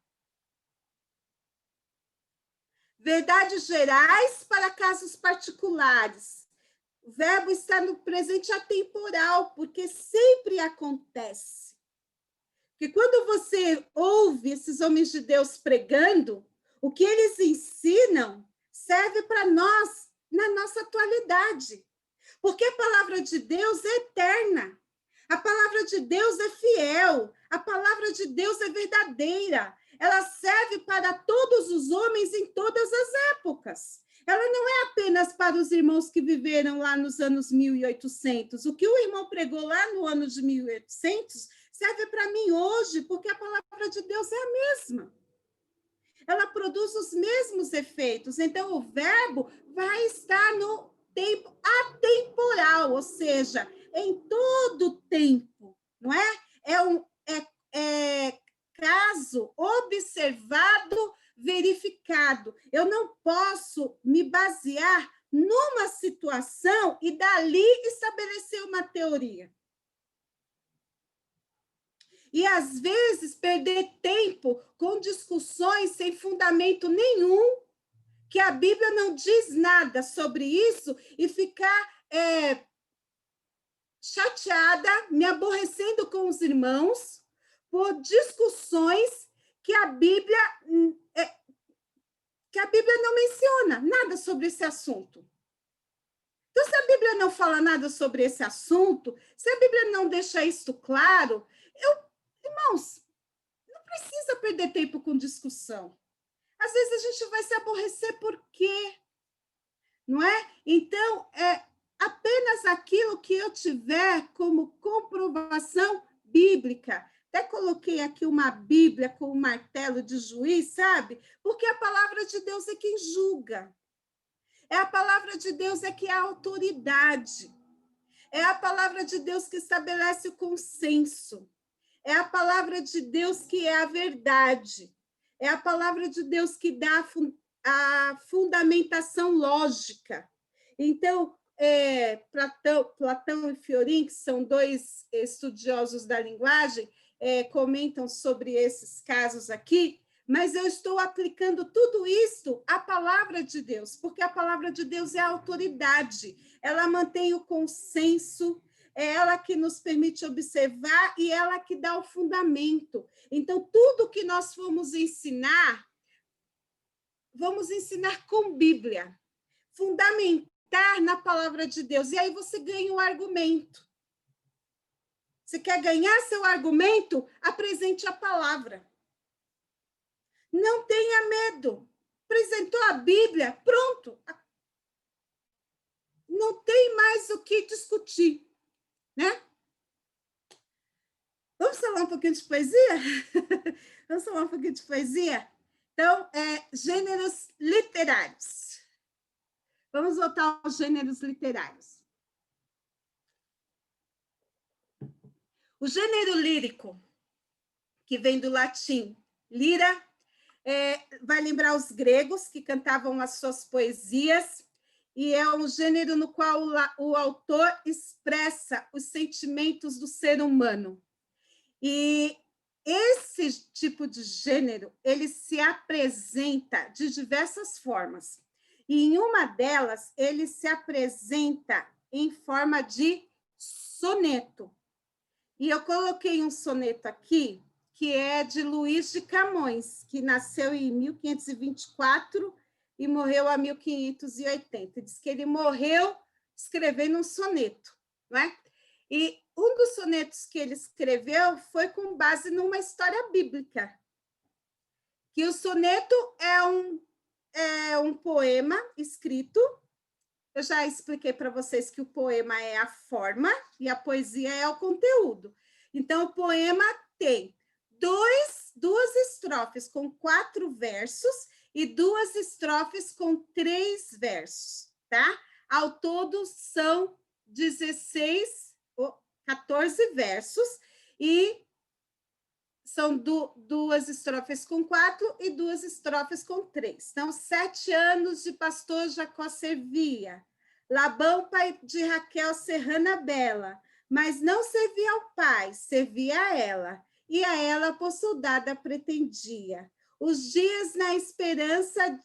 S1: Verdades gerais para casos particulares. O verbo está no presente atemporal, porque sempre acontece. Porque quando você ouve esses homens de Deus pregando, o que eles ensinam serve para nós na nossa atualidade. Porque a palavra de Deus é eterna. A palavra de Deus é fiel. A palavra de Deus é verdadeira. Ela serve para todos os homens em todas as épocas. Ela não é apenas para os irmãos que viveram lá nos anos 1800. O que o irmão pregou lá no ano de 1800 serve para mim hoje, porque a palavra de Deus é a mesma. Ela produz os mesmos efeitos. Então, o verbo vai estar no tempo atemporal, ou seja, em todo tempo, não é? É caso observado, verificado. Eu não posso me basear numa situação e dali estabelecer uma teoria. E, às vezes, perder tempo com discussões sem fundamento nenhum, que a Bíblia não diz nada sobre isso, e ficar chateada, me aborrecendo com os irmãos, por discussões que a Bíblia não menciona nada sobre esse assunto. Então, se a Bíblia não fala nada sobre esse assunto, se a Bíblia não deixa isso claro, irmãos, não precisa perder tempo com discussão. Às vezes a gente vai se aborrecer por quê? Não é? Então, apenas aquilo que eu tiver como comprovação bíblica. Até coloquei aqui uma Bíblia com um martelo de juiz, sabe? Porque a palavra de Deus é quem julga. É a palavra de Deus é que é a autoridade. É a palavra de Deus que estabelece o consenso. É a palavra de Deus que é a verdade. É a palavra de Deus que dá a fundamentação lógica. Então, Platão e Fiorin, que são dois estudiosos da linguagem, comentam sobre esses casos aqui, mas eu estou aplicando tudo isso à palavra de Deus, porque a palavra de Deus é a autoridade, ela mantém o consenso, é ela que nos permite observar e ela que dá o fundamento. Então, tudo que nós vamos ensinar com Bíblia, fundamentar na palavra de Deus, e aí você ganha o argumento. Você quer ganhar seu argumento? Apresente a palavra. Não tenha medo. Apresentou a Bíblia, pronto. Não tem mais o que discutir, né? Vamos falar um pouquinho de poesia? Vamos falar um pouquinho de poesia? Então, gêneros literários. Vamos voltar aos gêneros literários. O gênero lírico, que vem do latim lira, vai lembrar os gregos que cantavam as suas poesias, e é um gênero no qual o autor expressa os sentimentos do ser humano. E esse tipo de gênero, ele se apresenta de diversas formas. E em uma delas, ele se apresenta em forma de soneto. E eu coloquei um soneto aqui, que é de Luís de Camões, que nasceu em 1524 e morreu em 1580. Diz que ele morreu escrevendo um soneto, não é? E um dos sonetos que ele escreveu foi com base numa história bíblica, que o soneto é um poema escrito. Eu já expliquei para vocês que o poema é a forma e a poesia é o conteúdo. Então, o poema tem duas estrofes com 4 versos e 2 estrofes com 3 versos, tá? Ao todo, são 14 versos e são 2 estrofes com 4 e 2 estrofes com 3. Então, 7 anos de pastor Jacó servia. Labão, pai de Raquel, serrana bela, mas não servia ao pai, servia a ela, e a ela por soldada pretendia. Os dias na esperança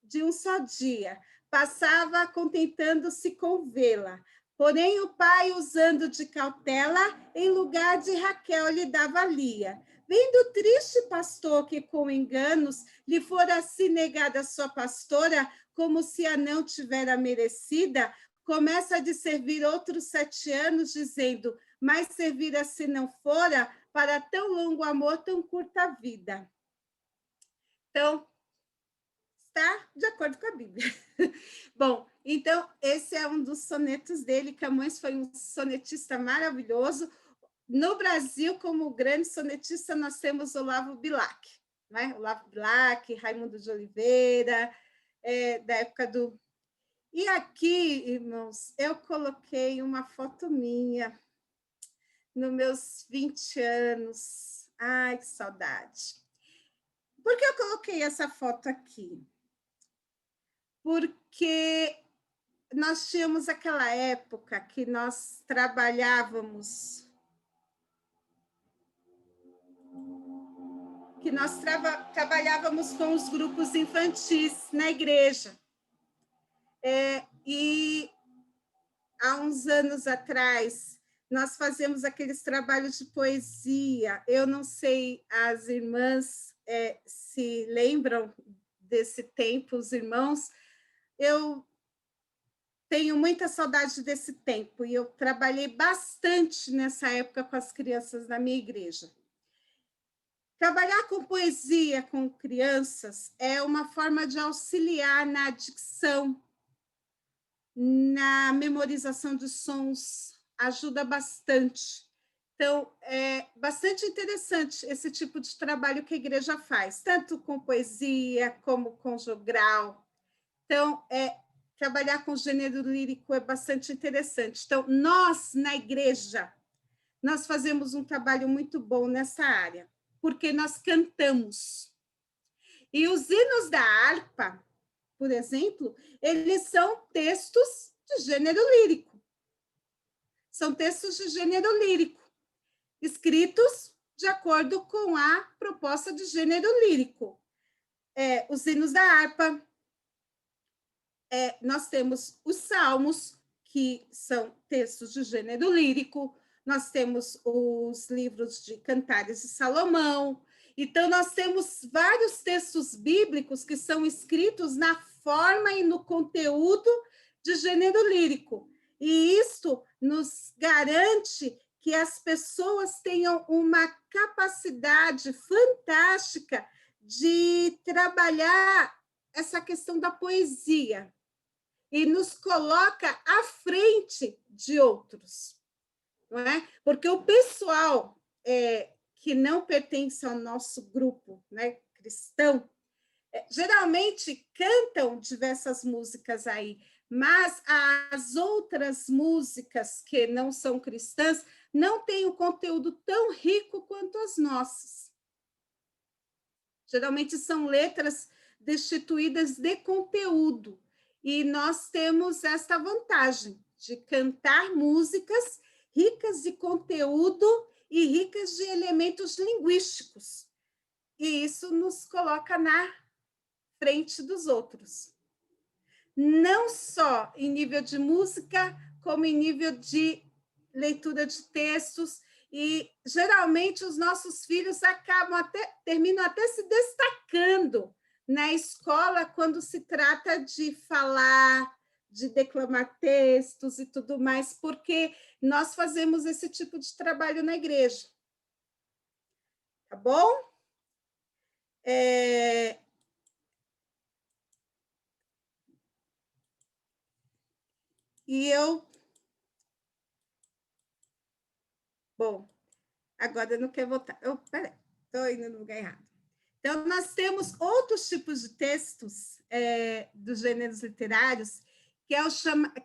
S1: de um só dia, passava contentando-se com vê-la. Porém, o pai, usando de cautela, em lugar de Raquel lhe dava Lia. Vendo o triste pastor que, com enganos, lhe fora assim negada sua pastora, como se a não tivera merecida, começa a de servir outros 7 anos, dizendo, mas servira se não fora, para tão longo amor, tão curta vida. Então, está de acordo com a Bíblia. Bom, então, esse é um dos sonetos dele. Camões foi um sonetista maravilhoso. No Brasil, como grande sonetista, nós temos Olavo Bilac, né? Olavo Bilac, Raimundo de Oliveira, da época do... E aqui, irmãos, eu coloquei uma foto minha, nos meus 20 anos. Ai, que saudade. Por que eu coloquei essa foto aqui? Porque nós tínhamos aquela época que nós trabalhávamos, com os grupos infantis na igreja. E há uns anos atrás, nós fazemos aqueles trabalhos de poesia. Eu não sei, as irmãs se lembram desse tempo, os irmãos. Eu tenho muita saudade desse tempo, e eu trabalhei bastante nessa época com as crianças da minha igreja. Trabalhar com poesia com crianças é uma forma de auxiliar na dicção, na memorização de sons, ajuda bastante. Então, é bastante interessante esse tipo de trabalho que a igreja faz, tanto com poesia como com jogral. Então, trabalhar com gênero lírico é bastante interessante. Então, nós, na igreja, nós fazemos um trabalho muito bom nessa área, porque nós cantamos. E os hinos da harpa, por exemplo, eles são textos de gênero lírico. São textos de gênero lírico, escritos de acordo com a proposta de gênero lírico. Os hinos da harpa, nós temos os salmos, que são textos de gênero lírico, nós temos os livros de Cantares de Salomão. Então, nós temos vários textos bíblicos que são escritos na forma e no conteúdo de gênero lírico. E isto nos garante que as pessoas tenham uma capacidade fantástica de trabalhar essa questão da poesia e nos coloca à frente de outros, não é? Porque o pessoal que não pertence ao nosso grupo, né, cristão, geralmente cantam diversas músicas aí, mas as outras músicas que não são cristãs não têm um conteúdo tão rico quanto as nossas. Geralmente são letras destituídas de conteúdo. E nós temos esta vantagem de cantar músicas ricas de conteúdo e ricas de elementos linguísticos. E isso nos coloca na frente dos outros. Não só em nível de música, como em nível de leitura de textos. E geralmente os nossos filhos terminam até se destacando na escola quando se trata de falar, de declamar textos e tudo mais, porque nós fazemos esse tipo de trabalho na igreja. Tá bom? E eu... Bom, agora eu não quero voltar. Peraí, estou indo no lugar errado. Então, nós temos outros tipos de textos dos gêneros literários, que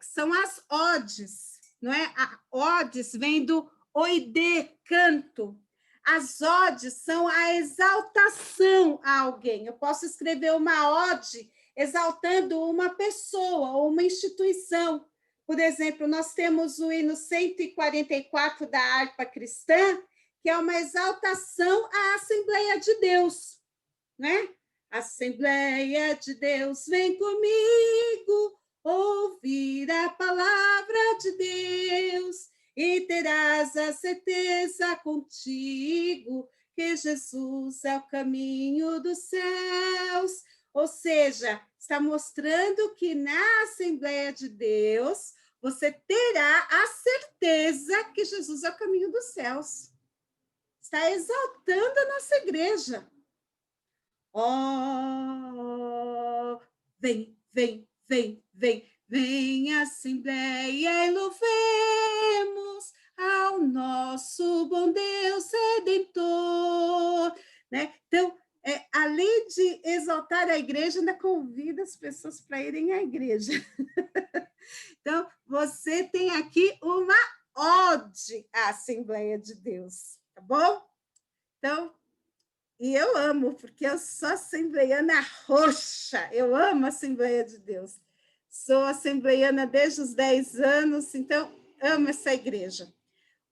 S1: são as odes, não é? A odes vem do oide, canto. As odes são a exaltação a alguém. Eu posso escrever uma ode exaltando uma pessoa ou uma instituição. Por exemplo, nós temos o hino 144 da harpa cristã, que é uma exaltação à Assembleia de Deus, né? Assembleia de Deus, vem comigo ouvir a palavra de Deus e terás a certeza contigo que Jesus é o caminho dos céus. Ou seja, está mostrando que na Assembleia de Deus você terá a certeza que Jesus é o caminho dos céus. Está exaltando a nossa igreja. Oh, vem, vem, vem, vem, vem, Assembleia, e louvemos ao nosso bom Deus Redentor. Né? Então, além de exaltar a igreja, ainda convida as pessoas para irem à igreja. Então, você tem aqui uma ode à Assembleia de Deus, tá bom? Então, e eu amo, porque eu sou assembleiana roxa, eu amo a Assembleia de Deus. Sou assembleiana desde os 10 anos, então amo essa igreja.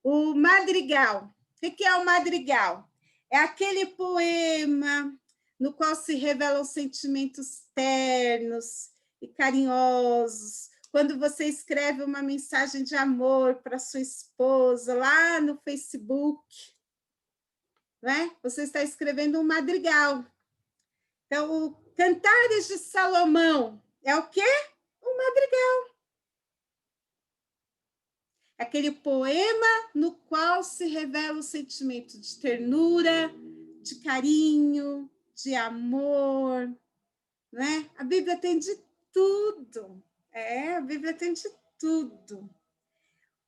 S1: O madrigal, o que é o madrigal? É aquele poema no qual se revelam sentimentos ternos e carinhosos, quando você escreve uma mensagem de amor para sua esposa lá no Facebook, né? Você está escrevendo um madrigal. Então, o Cantares de Salomão é o quê? Um madrigal. Aquele poema no qual se revela o sentimento de ternura, de carinho, de amor, né? A Bíblia tem de tudo. A Bíblia tem de tudo.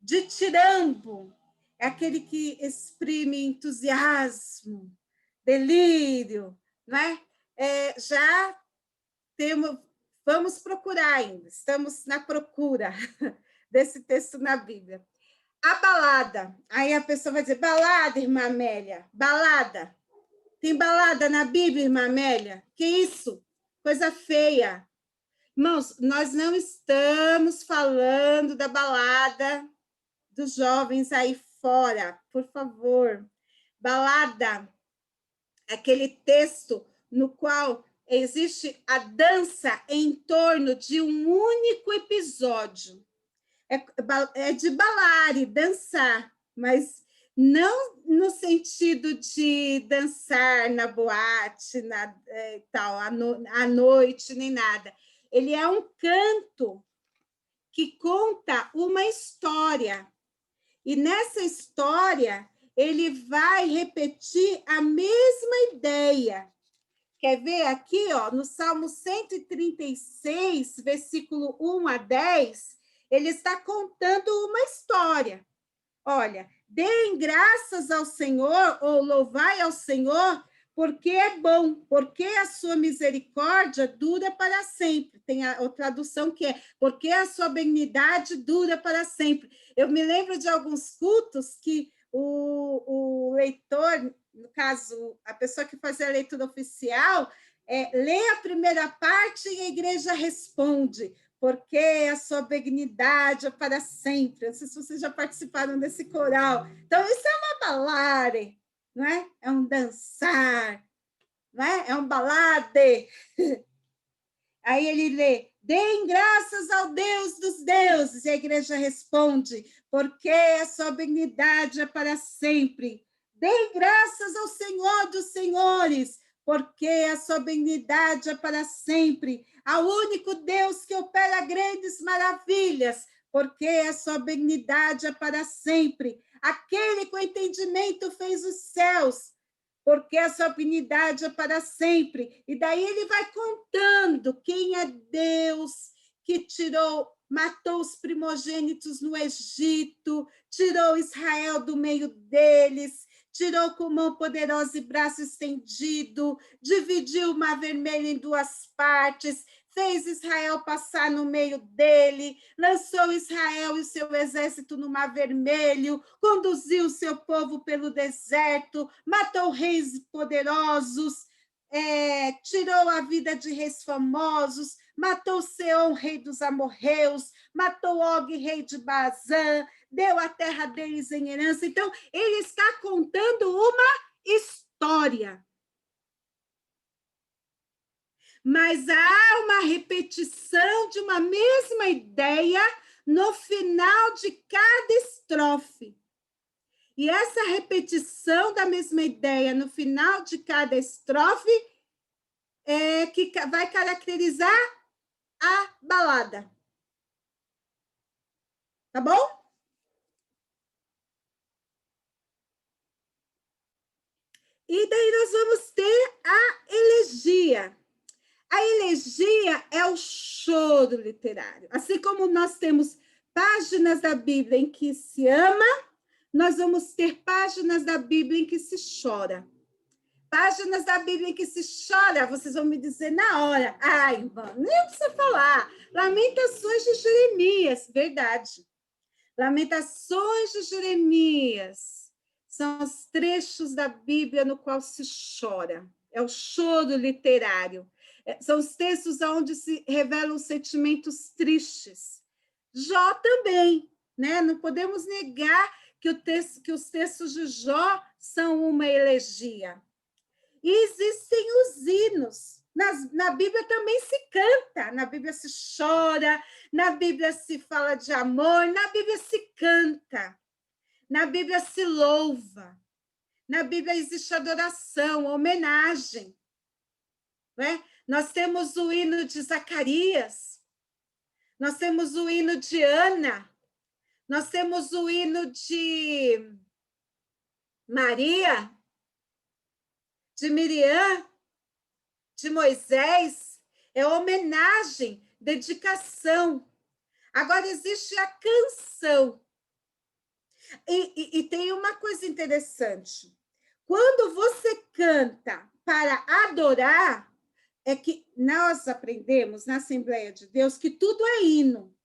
S1: Ditirambo é aquele que exprime entusiasmo, delírio, né? Já temos, vamos procurar ainda, estamos na procura desse texto na Bíblia. A balada, aí a pessoa vai dizer, balada, irmã Amélia, balada. Tem balada na Bíblia, irmã Amélia? Que isso? Coisa feia. Irmãos, nós não estamos falando da balada dos jovens aí fora, por favor. Balada, aquele texto no qual existe a dança em torno de um único episódio. É de balare, dançar, mas não no sentido de dançar na boate, tal, à noite, nem nada. Ele é um canto que conta uma história. E nessa história, ele vai repetir a mesma ideia. Quer ver aqui, ó, no Salmo 136, versículo 1 a 10, ele está contando uma história. Olha, deem graças ao Senhor, ou louvai ao Senhor, porque é bom, porque a sua misericórdia dura para sempre. Tem a tradução que é, porque a sua benignidade dura para sempre. Eu me lembro de alguns cultos que o leitor, no caso, a pessoa que fazia a leitura oficial, lê a primeira parte e a igreja responde, porque a sua benignidade é para sempre. Não sei se vocês já participaram desse coral. Então, isso é uma balare, não é? É um dançar, não é? É um balade. Aí ele lê, deem graças ao Deus dos deuses, e a igreja responde, porque a sua benignidade é para sempre. Deem graças ao Senhor dos senhores, porque a sua benignidade é para sempre. Ao único Deus que opera grandes maravilhas, porque a sua benignidade é para sempre. Aquele com entendimento fez os céus, porque a sua benignidade é para sempre. E daí ele vai contando quem é Deus que matou os primogênitos no Egito, tirou Israel do meio deles, tirou com mão poderosa e braço estendido, dividiu o Mar Vermelho em duas partes, fez Israel passar no meio dele, lançou Israel e o seu exército no Mar Vermelho, conduziu o seu povo pelo deserto, matou reis poderosos, tirou a vida de reis famosos, matou Seom, rei dos amorreus, matou Og, rei de Bazã, deu a terra deles em herança. Então, ele está contando uma história. Mas há uma repetição de uma mesma ideia no final de cada estrofe. E essa repetição da mesma ideia no final de cada estrofe é que vai caracterizar a balada. Tá bom? E daí nós vamos ter a elegia. A elegia é o choro literário. Assim como nós temos páginas da Bíblia em que se ama, nós vamos ter páginas da Bíblia em que se chora. Páginas da Bíblia em que se chora, vocês vão me dizer na hora. Ai, irmã, nem precisa falar. Lamentações de Jeremias, verdade. Lamentações de Jeremias são os trechos da Bíblia no qual se chora. É o choro literário. São os textos onde se revelam sentimentos tristes. Jó também, né? Não podemos negar que os textos de Jó são uma elegia. E existem os hinos. Na Bíblia também se canta, na Bíblia se chora, na Bíblia se fala de amor, na Bíblia se canta, na Bíblia se louva, na Bíblia existe adoração, homenagem. Né? Nós temos o hino de Zacarias, nós temos o hino de Ana, nós temos o hino de Maria, de Miriam, de Moisés, é homenagem, dedicação. Agora, existe a canção. E tem uma coisa interessante. Quando você canta para adorar, é que nós aprendemos na Assembleia de Deus que tudo é hino.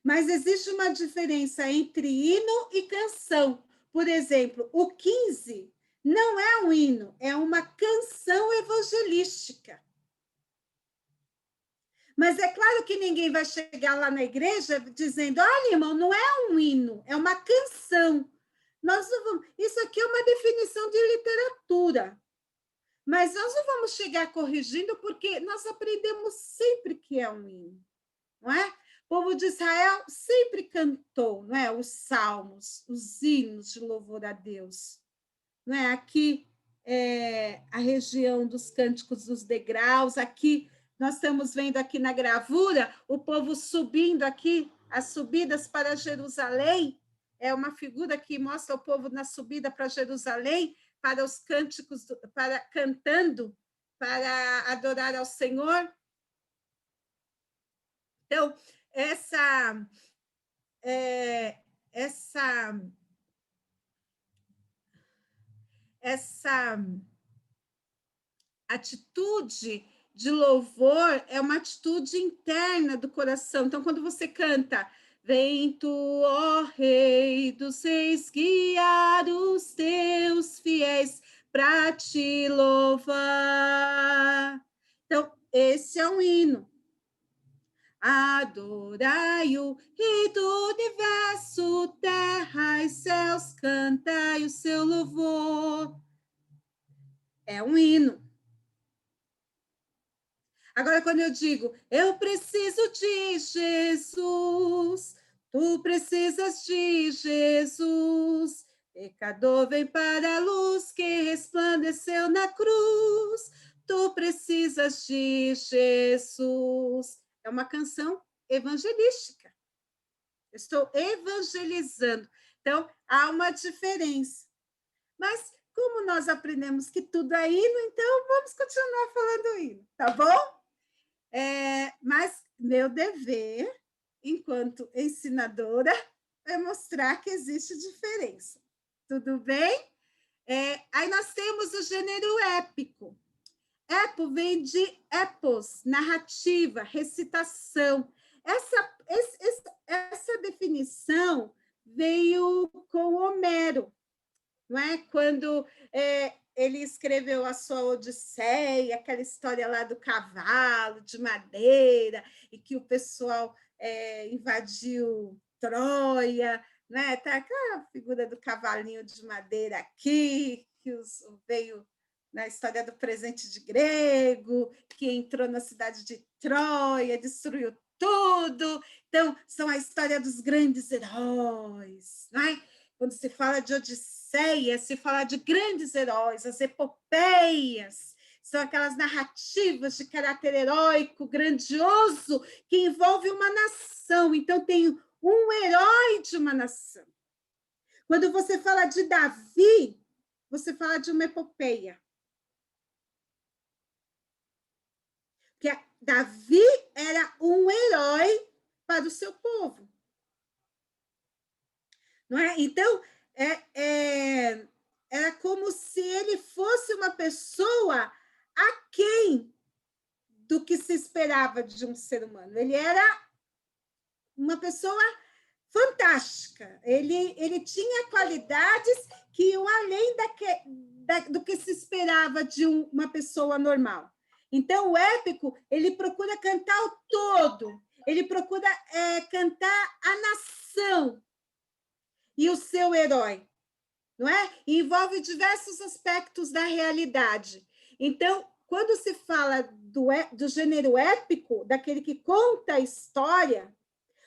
S1: Mas existe uma diferença entre hino e canção. Por exemplo, o 15 não é um hino, é uma canção evangelística. Mas é claro que ninguém vai chegar lá na igreja dizendo: olha, irmão, não é um hino, é uma canção. Nós não vamos... Isso aqui é uma definição de literatura. Mas nós não vamos chegar corrigindo, porque nós aprendemos sempre que é um hino, não é? O povo de Israel sempre cantou, não é? Os salmos, os hinos de louvor a Deus. Não é? Aqui a região dos cânticos dos degraus, aqui nós estamos vendo aqui na gravura o povo subindo aqui, as subidas para Jerusalém, é uma figura que mostra o povo na subida para Jerusalém, para os cânticos, para cantando, para adorar ao Senhor. Então, essa atitude de louvor é uma atitude interna do coração. Então, quando você canta, vem tu, ó Rei dos Reis, guiar os teus fiéis para te louvar. Então, esse é um hino. Adorai o Rei do universo, terra e céus, cantai o seu louvor. É um hino. Agora, quando eu digo, eu preciso de Jesus, tu precisas de Jesus, pecador vem para a luz que resplandeceu na cruz, tu precisas de Jesus. É uma canção evangelística. Estou evangelizando. Então, há uma diferença. Mas, como nós aprendemos que tudo é hino, então vamos continuar falando hino, tá bom? Mas meu dever, enquanto ensinadora, é mostrar que existe diferença. Tudo bem? Aí nós temos o gênero épico. Épo vem de epos, narrativa, recitação. Essa definição veio com Homero, não é? Quando ele escreveu a sua Odisseia, aquela história lá do cavalo de madeira, e que o pessoal invadiu Troia, né? Tá aquela figura do cavalinho de madeira aqui, que veio na história do presente de grego, que entrou na cidade de Troia, destruiu tudo. Então, são a história dos grandes heróis, né? Quando se fala de Odisseia, se fala de grandes heróis, as epopeias, são aquelas narrativas de caráter heróico, grandioso, que envolve uma nação. Então, tem um herói de uma nação. Quando você fala de Davi, você fala de uma epopeia. Porque Davi era um herói para o seu povo. Não é? Então, era como se ele fosse uma pessoa aquém do que se esperava de um ser humano. Ele era uma pessoa fantástica. Ele tinha qualidades que iam além do que se esperava de uma pessoa normal. Então, o épico, ele procura cantar o todo, ele procura cantar a nação e o seu herói, não é? E envolve diversos aspectos da realidade. Então, quando se fala do gênero épico, daquele que conta a história,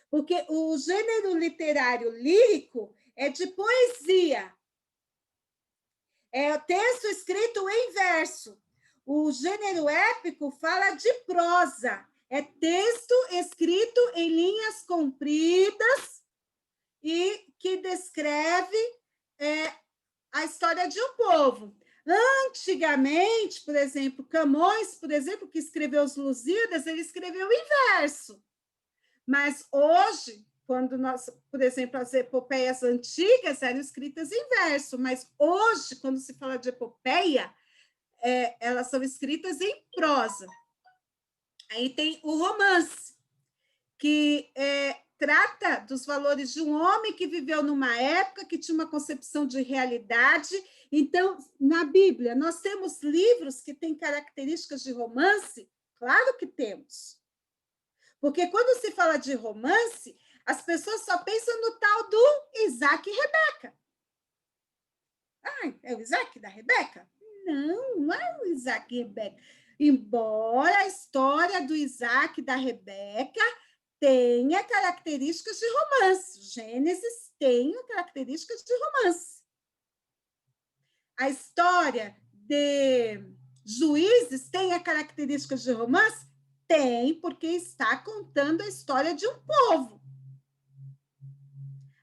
S1: porque o gênero literário lírico é de poesia, é texto escrito em verso. O gênero épico fala de prosa, é texto escrito em linhas compridas e que descreve a história de um povo. Antigamente, por exemplo, Camões, por exemplo, que escreveu os Lusíadas, ele escreveu em verso. Mas hoje, quando nós, por exemplo, as epopeias antigas eram escritas em verso, mas hoje, quando se fala de epopeia, elas são escritas em prosa. Aí tem o romance, que trata dos valores de um homem que viveu numa época que tinha uma concepção de realidade. Então, na Bíblia, nós temos livros que têm características de romance? Claro que temos. Porque quando se fala de romance, as pessoas só pensam no tal do Isaac e Rebeca. Ah, é o Isaac da Rebeca? Não, não é o Isaac e Rebeca. Embora a história do Isaac e da Rebeca tenha características de romance. Gênesis tem características de romance. A história de Juízes tem características de romance? Tem, porque está contando a história de um povo.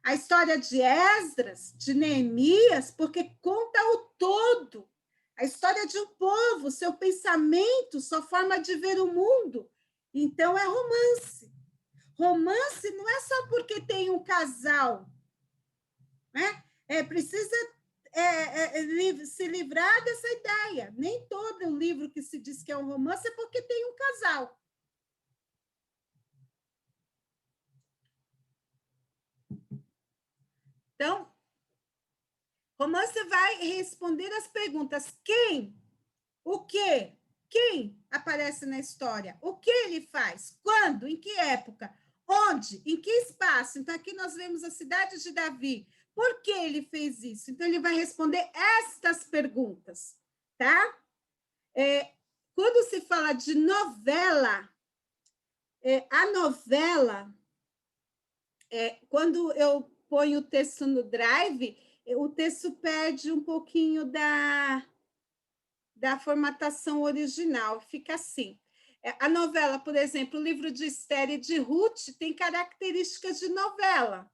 S1: A história de Esdras, de Neemias, porque conta o todo. A história de um povo, seu pensamento, sua forma de ver o mundo. Então, é romance. Romance não é só porque tem um casal, né? Precisa se livrar dessa ideia. Nem todo livro que se diz que é um romance é porque tem um casal. Então, romance vai responder as perguntas: quem, o quê, quem aparece na história, o que ele faz, quando, em que época, onde, em que espaço. Então, aqui nós vemos a cidade de Davi. Por que ele fez isso? Então, ele vai responder estas perguntas, tá? Quando se fala de novela, a novela, quando eu ponho o texto no Drive, o texto perde um pouquinho da formatação original, fica assim. A novela, por exemplo, o livro de Esther e de Ruth tem características de novela,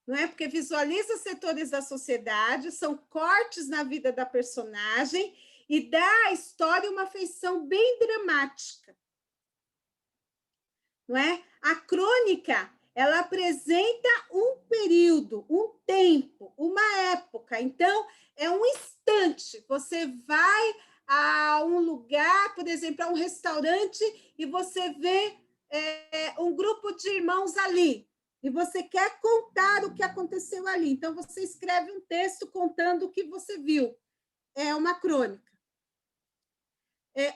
S1: não é? Porque visualiza setores da sociedade, são cortes na vida da personagem e dá à história uma feição bem dramática, não é? A crônica, ela apresenta um período, um tempo, uma época. Então, é um instante. Você vai a um lugar, por exemplo, a um restaurante, e você vê um grupo de irmãos ali. E você quer contar o que aconteceu ali. Então, você escreve um texto contando o que você viu. É uma crônica.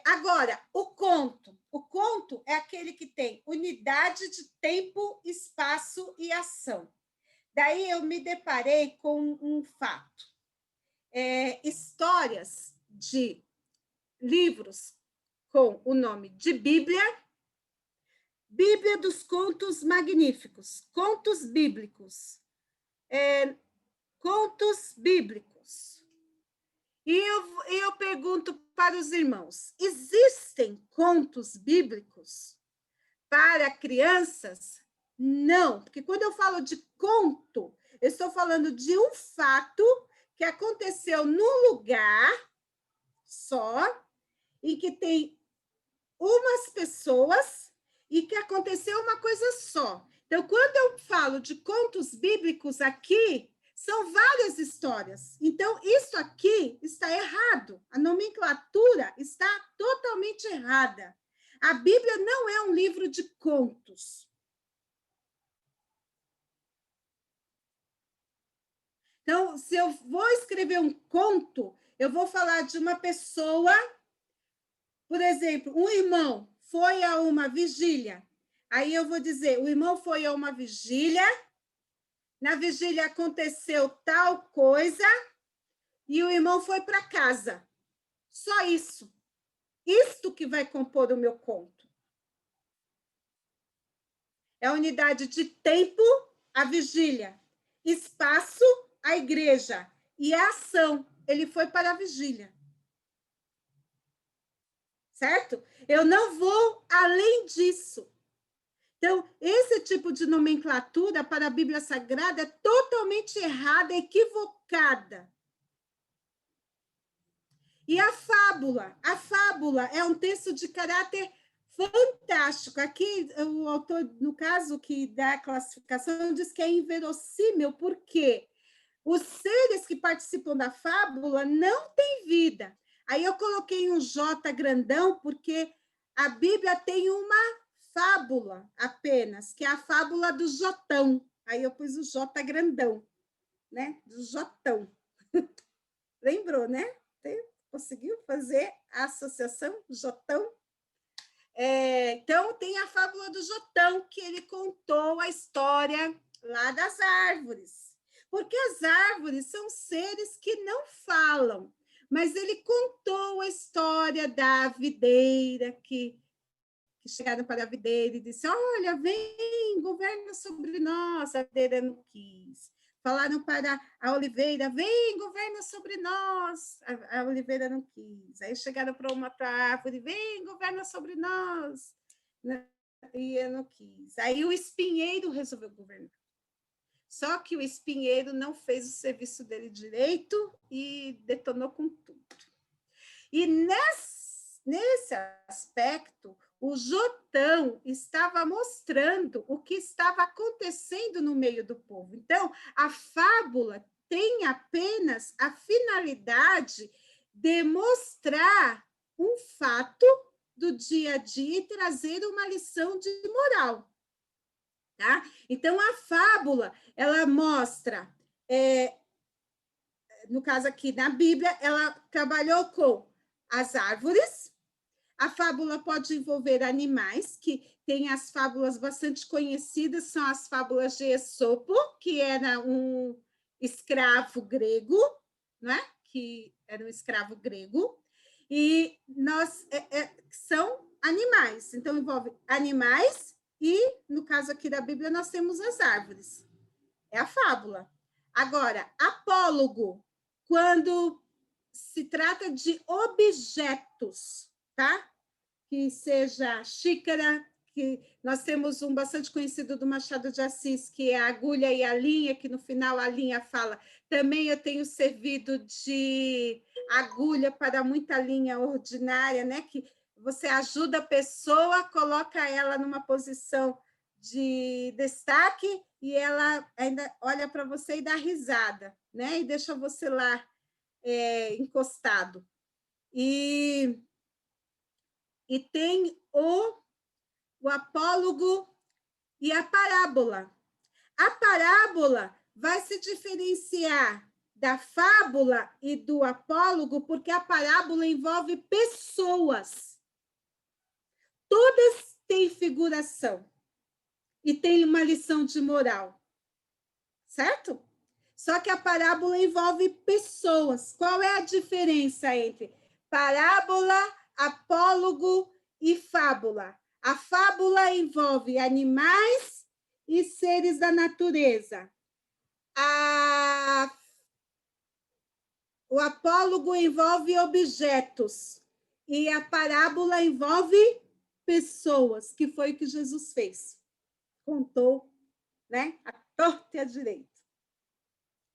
S1: Agora, o conto. O conto é aquele que tem unidade de tempo, espaço e ação. Daí eu me deparei com um fato. Histórias de livros com o nome de Bíblia, Bíblia dos Contos Magníficos, contos bíblicos, contos bíblicos. E eu pergunto para os irmãos: existem contos bíblicos para crianças? Não, porque quando eu falo de conto, eu estou falando de um fato que aconteceu num lugar só, em que tem umas pessoas e que aconteceu uma coisa só. Então, quando eu falo de contos bíblicos aqui, são várias histórias. Então, isso aqui está errado. A nomenclatura está totalmente errada. A Bíblia não é um livro de contos. Então, se eu vou escrever um conto, eu vou falar de uma pessoa, por exemplo, um irmão foi a uma vigília. Aí eu vou dizer, o irmão foi a uma vigília, na vigília aconteceu tal coisa, e o irmão foi para casa. Só isso. Isto que vai compor o meu conto. É a unidade de tempo, a vigília. Espaço, a igreja. E a ação. Ele foi para a vigília. Certo? Eu não vou além disso. Então, esse tipo de nomenclatura para a Bíblia Sagrada é totalmente errada, equivocada. E a fábula? A fábula é um texto de caráter fantástico. Aqui, o autor, no caso, que dá a classificação, diz que é inverossímil, porque os seres que participam da fábula não têm vida. Aí eu coloquei um J grandão, porque a Bíblia tem uma fábula apenas, que é a fábula do Jotão. Aí eu pus o J grandão, né? Do Jotão. Lembrou, né? Conseguiu fazer a associação Jotão? Então, tem a fábula do Jotão, que ele contou a história lá das árvores. Porque as árvores são seres que não falam, mas ele contou a história da videira, que chegaram para a videira e disse: olha, vem, governa sobre nós. A videira não quis. Falaram para a oliveira: vem, governa sobre nós. A oliveira não quis. Aí chegaram para uma outra árvore: vem, governa sobre nós. E eu não quis. Aí o espinheiro resolveu governar. Só que o espinheiro não fez o serviço dele direito e detonou com tudo. E nesse aspecto, o Jotão estava mostrando o que estava acontecendo no meio do povo. Então, a fábula tem apenas a finalidade de mostrar um fato do dia a dia e trazer uma lição de moral. Tá? Então, a fábula, ela mostra, no caso aqui na Bíblia, ela trabalhou com as árvores. A fábula pode envolver animais, que tem as fábulas bastante conhecidas, são as fábulas de Esopo, que era um escravo grego, né? Que era um escravo grego, e são animais, então envolve animais e, no caso aqui da Bíblia, nós temos as árvores. É a fábula. Agora, apólogo, quando se trata de objetos, tá? Que seja xícara, que nós temos um bastante conhecido do Machado de Assis, que é a agulha e a linha, que no final a linha fala: também eu tenho servido de agulha para muita linha ordinária, né? Que você ajuda a pessoa, coloca ela numa posição de destaque e ela ainda olha para você e dá risada, né? E deixa você lá encostado. E tem o apólogo e a parábola. A parábola vai se diferenciar da fábula e do apólogo, porque a parábola envolve pessoas. Todas têm figuração e tem uma lição de moral, certo? Só que a parábola envolve pessoas. Qual é a diferença entre parábola, apólogo e fábula? A fábula envolve animais e seres da natureza. O apólogo envolve objetos e a parábola envolve pessoas, que foi o que Jesus fez. Contou, né? A torta e a direita.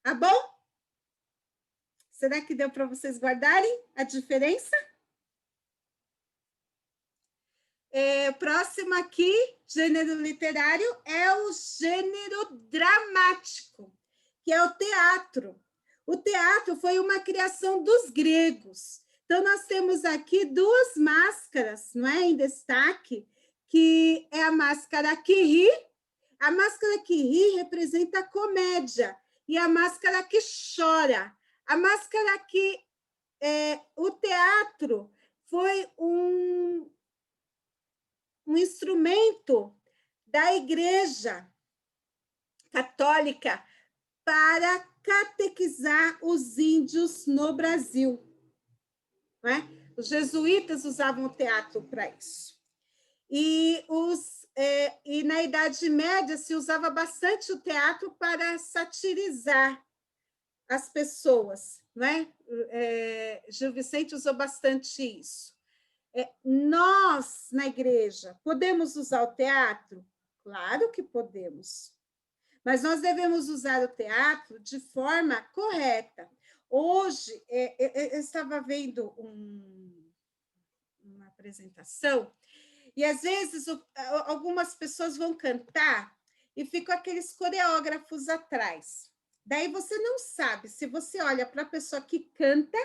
S1: Tá bom? Será que deu para vocês guardarem a diferença? Próximo aqui, gênero literário, é o gênero dramático, que é o teatro. O teatro foi uma criação dos gregos. Então, nós temos aqui duas máscaras, não é, em destaque, que é a máscara que ri. A máscara que ri representa a comédia, e a máscara que chora. A máscara que... o teatro foi um instrumento da Igreja Católica para catequizar os índios no Brasil. Não é? Os jesuítas usavam o teatro para isso. E na Idade Média se usava bastante o teatro para satirizar as pessoas. Não é? Gil Vicente usou bastante isso. Nós, na igreja, podemos usar o teatro? Claro que podemos. Mas nós devemos usar o teatro de forma correta. Hoje, eu estava vendo uma apresentação E, às vezes, algumas pessoas vão cantar e ficam aqueles coreógrafos atrás. Daí você não sabe se você olha para a pessoa que canta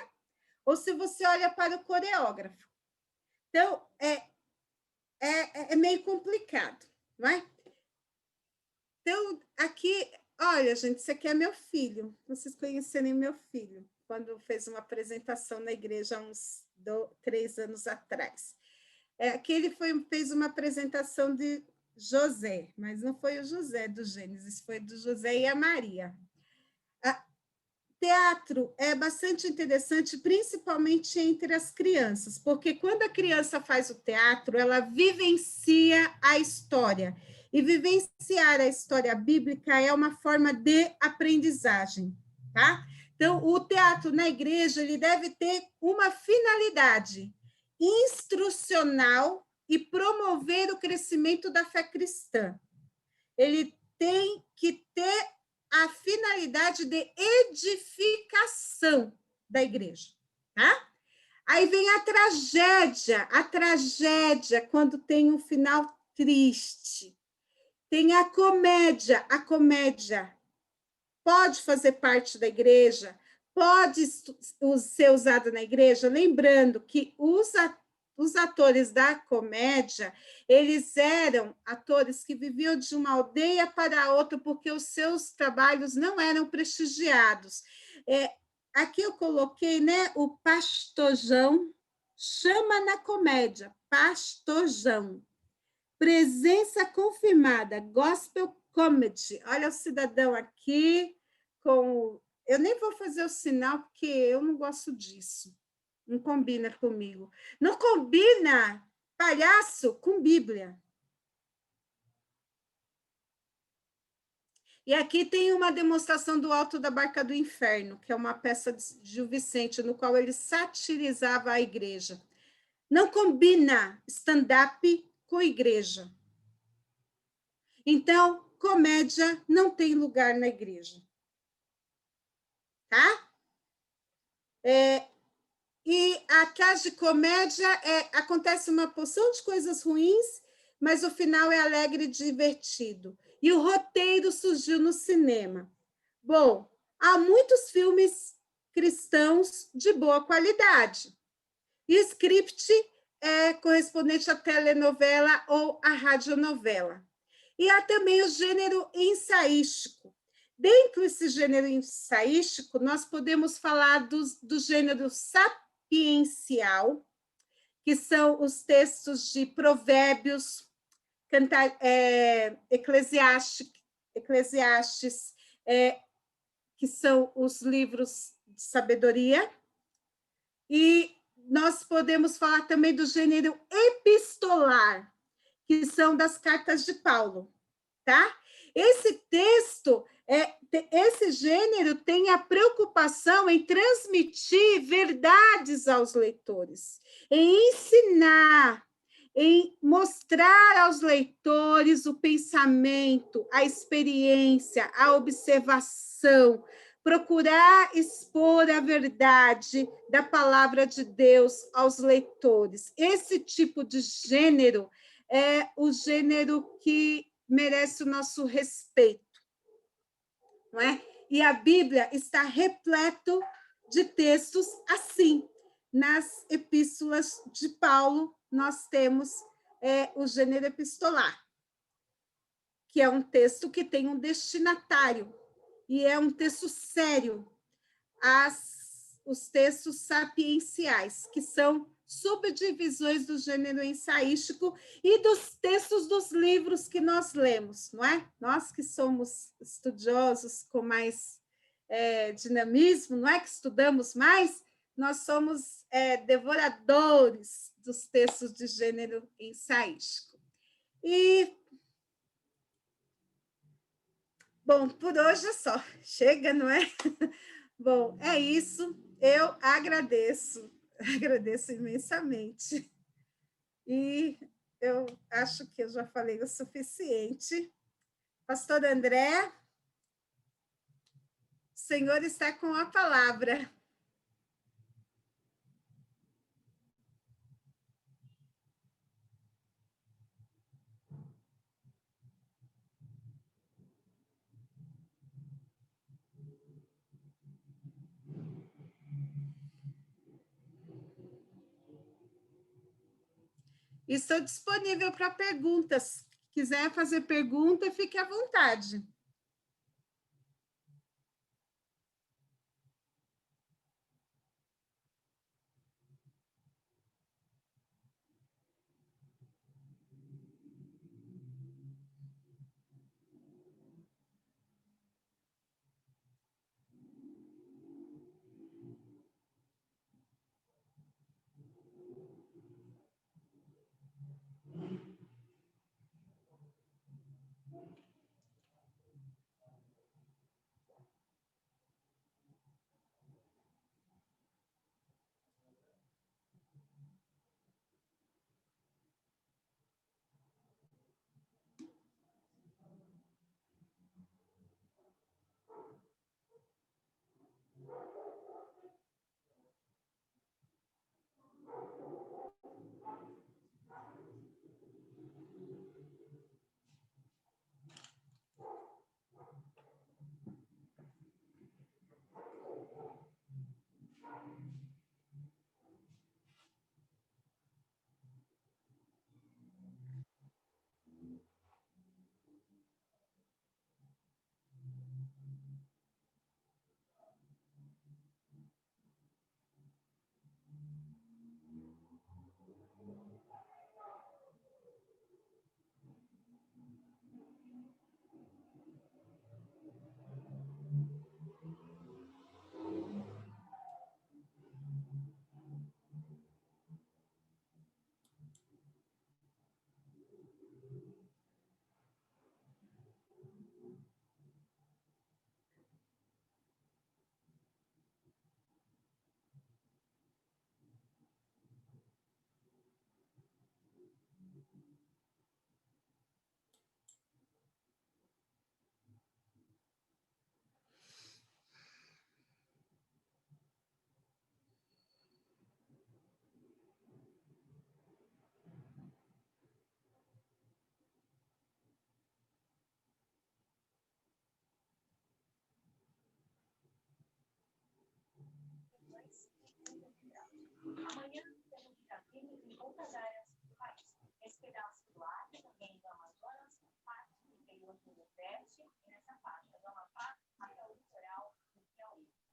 S1: ou se você olha para o coreógrafo. Então, é meio complicado, não é? Então, aqui, olha, gente, esse aqui é meu filho. Vocês conhecerem meu filho, quando fez uma apresentação na igreja há uns 3 anos atrás. Aqui ele fez uma apresentação de José, mas não foi o José do Gênesis, foi do José e a Maria. Teatro é bastante interessante, principalmente entre as crianças, porque quando a criança faz o teatro, ela vivencia a história. E vivenciar a história bíblica é uma forma de aprendizagem, tá? Então, o teatro na igreja, ele deve ter uma finalidade instrucional e promover o crescimento da fé cristã. Ele tem que ter a finalidade de edificação da igreja, tá? Aí vem a tragédia quando tem um final triste. Tem a comédia pode fazer parte da igreja, pode ser usada na igreja, lembrando que os atores da comédia, eles eram atores que viviam de uma aldeia para outra, porque os seus trabalhos não eram prestigiados. Aqui eu coloquei, né, o pastojão, chama na comédia, pastojão. Presença confirmada, gospel comedy. Olha o cidadão aqui com... Eu nem vou fazer o sinal, porque eu não gosto disso. Não combina comigo. Não combina palhaço com Bíblia. E aqui tem uma demonstração do Alto da Barca do Inferno, que é uma peça de Gil Vicente, no qual ele satirizava a igreja. Não combina stand-up com igreja. Então, comédia não tem lugar na igreja. Tá? E atrás de comédia acontece uma porção de coisas ruins, mas o final é alegre e divertido. E o roteiro surgiu no cinema. Bom, há muitos filmes cristãos de boa qualidade. E o script é correspondente à telenovela ou à radionovela. E há também o gênero ensaístico. Dentro desse gênero ensaístico, nós podemos falar do gênero sapiencial, que são os textos de Provérbios, Eclesiastes, que são os livros de sabedoria, e nós podemos falar também do gênero epistolar, que são das cartas de Paulo, tá? Esse texto, esse gênero tem a preocupação em transmitir verdades aos leitores, em ensinar, em mostrar aos leitores o pensamento, a experiência, a observação, procurar expor a verdade da palavra de Deus aos leitores. Esse tipo de gênero é o gênero que merece o nosso respeito, não é? E a Bíblia está repleto de textos assim. Nas epístolas de Paulo, nós temos o gênero epistolar, que é um texto que tem um destinatário, e é um texto sério. Os textos sapienciais, que são subdivisões do gênero ensaístico e dos textos dos livros que nós lemos, não é? Nós que somos estudiosos com mais dinamismo, não é que estudamos mais, nós somos devoradores dos textos de gênero ensaístico. E, bom, por hoje é só. Chega, não é? Bom, é isso. Eu agradeço imensamente. E eu acho que eu já falei o suficiente. Pastor André, o senhor está com a palavra. Estou disponível para perguntas. Quiser fazer pergunta, fique à vontade.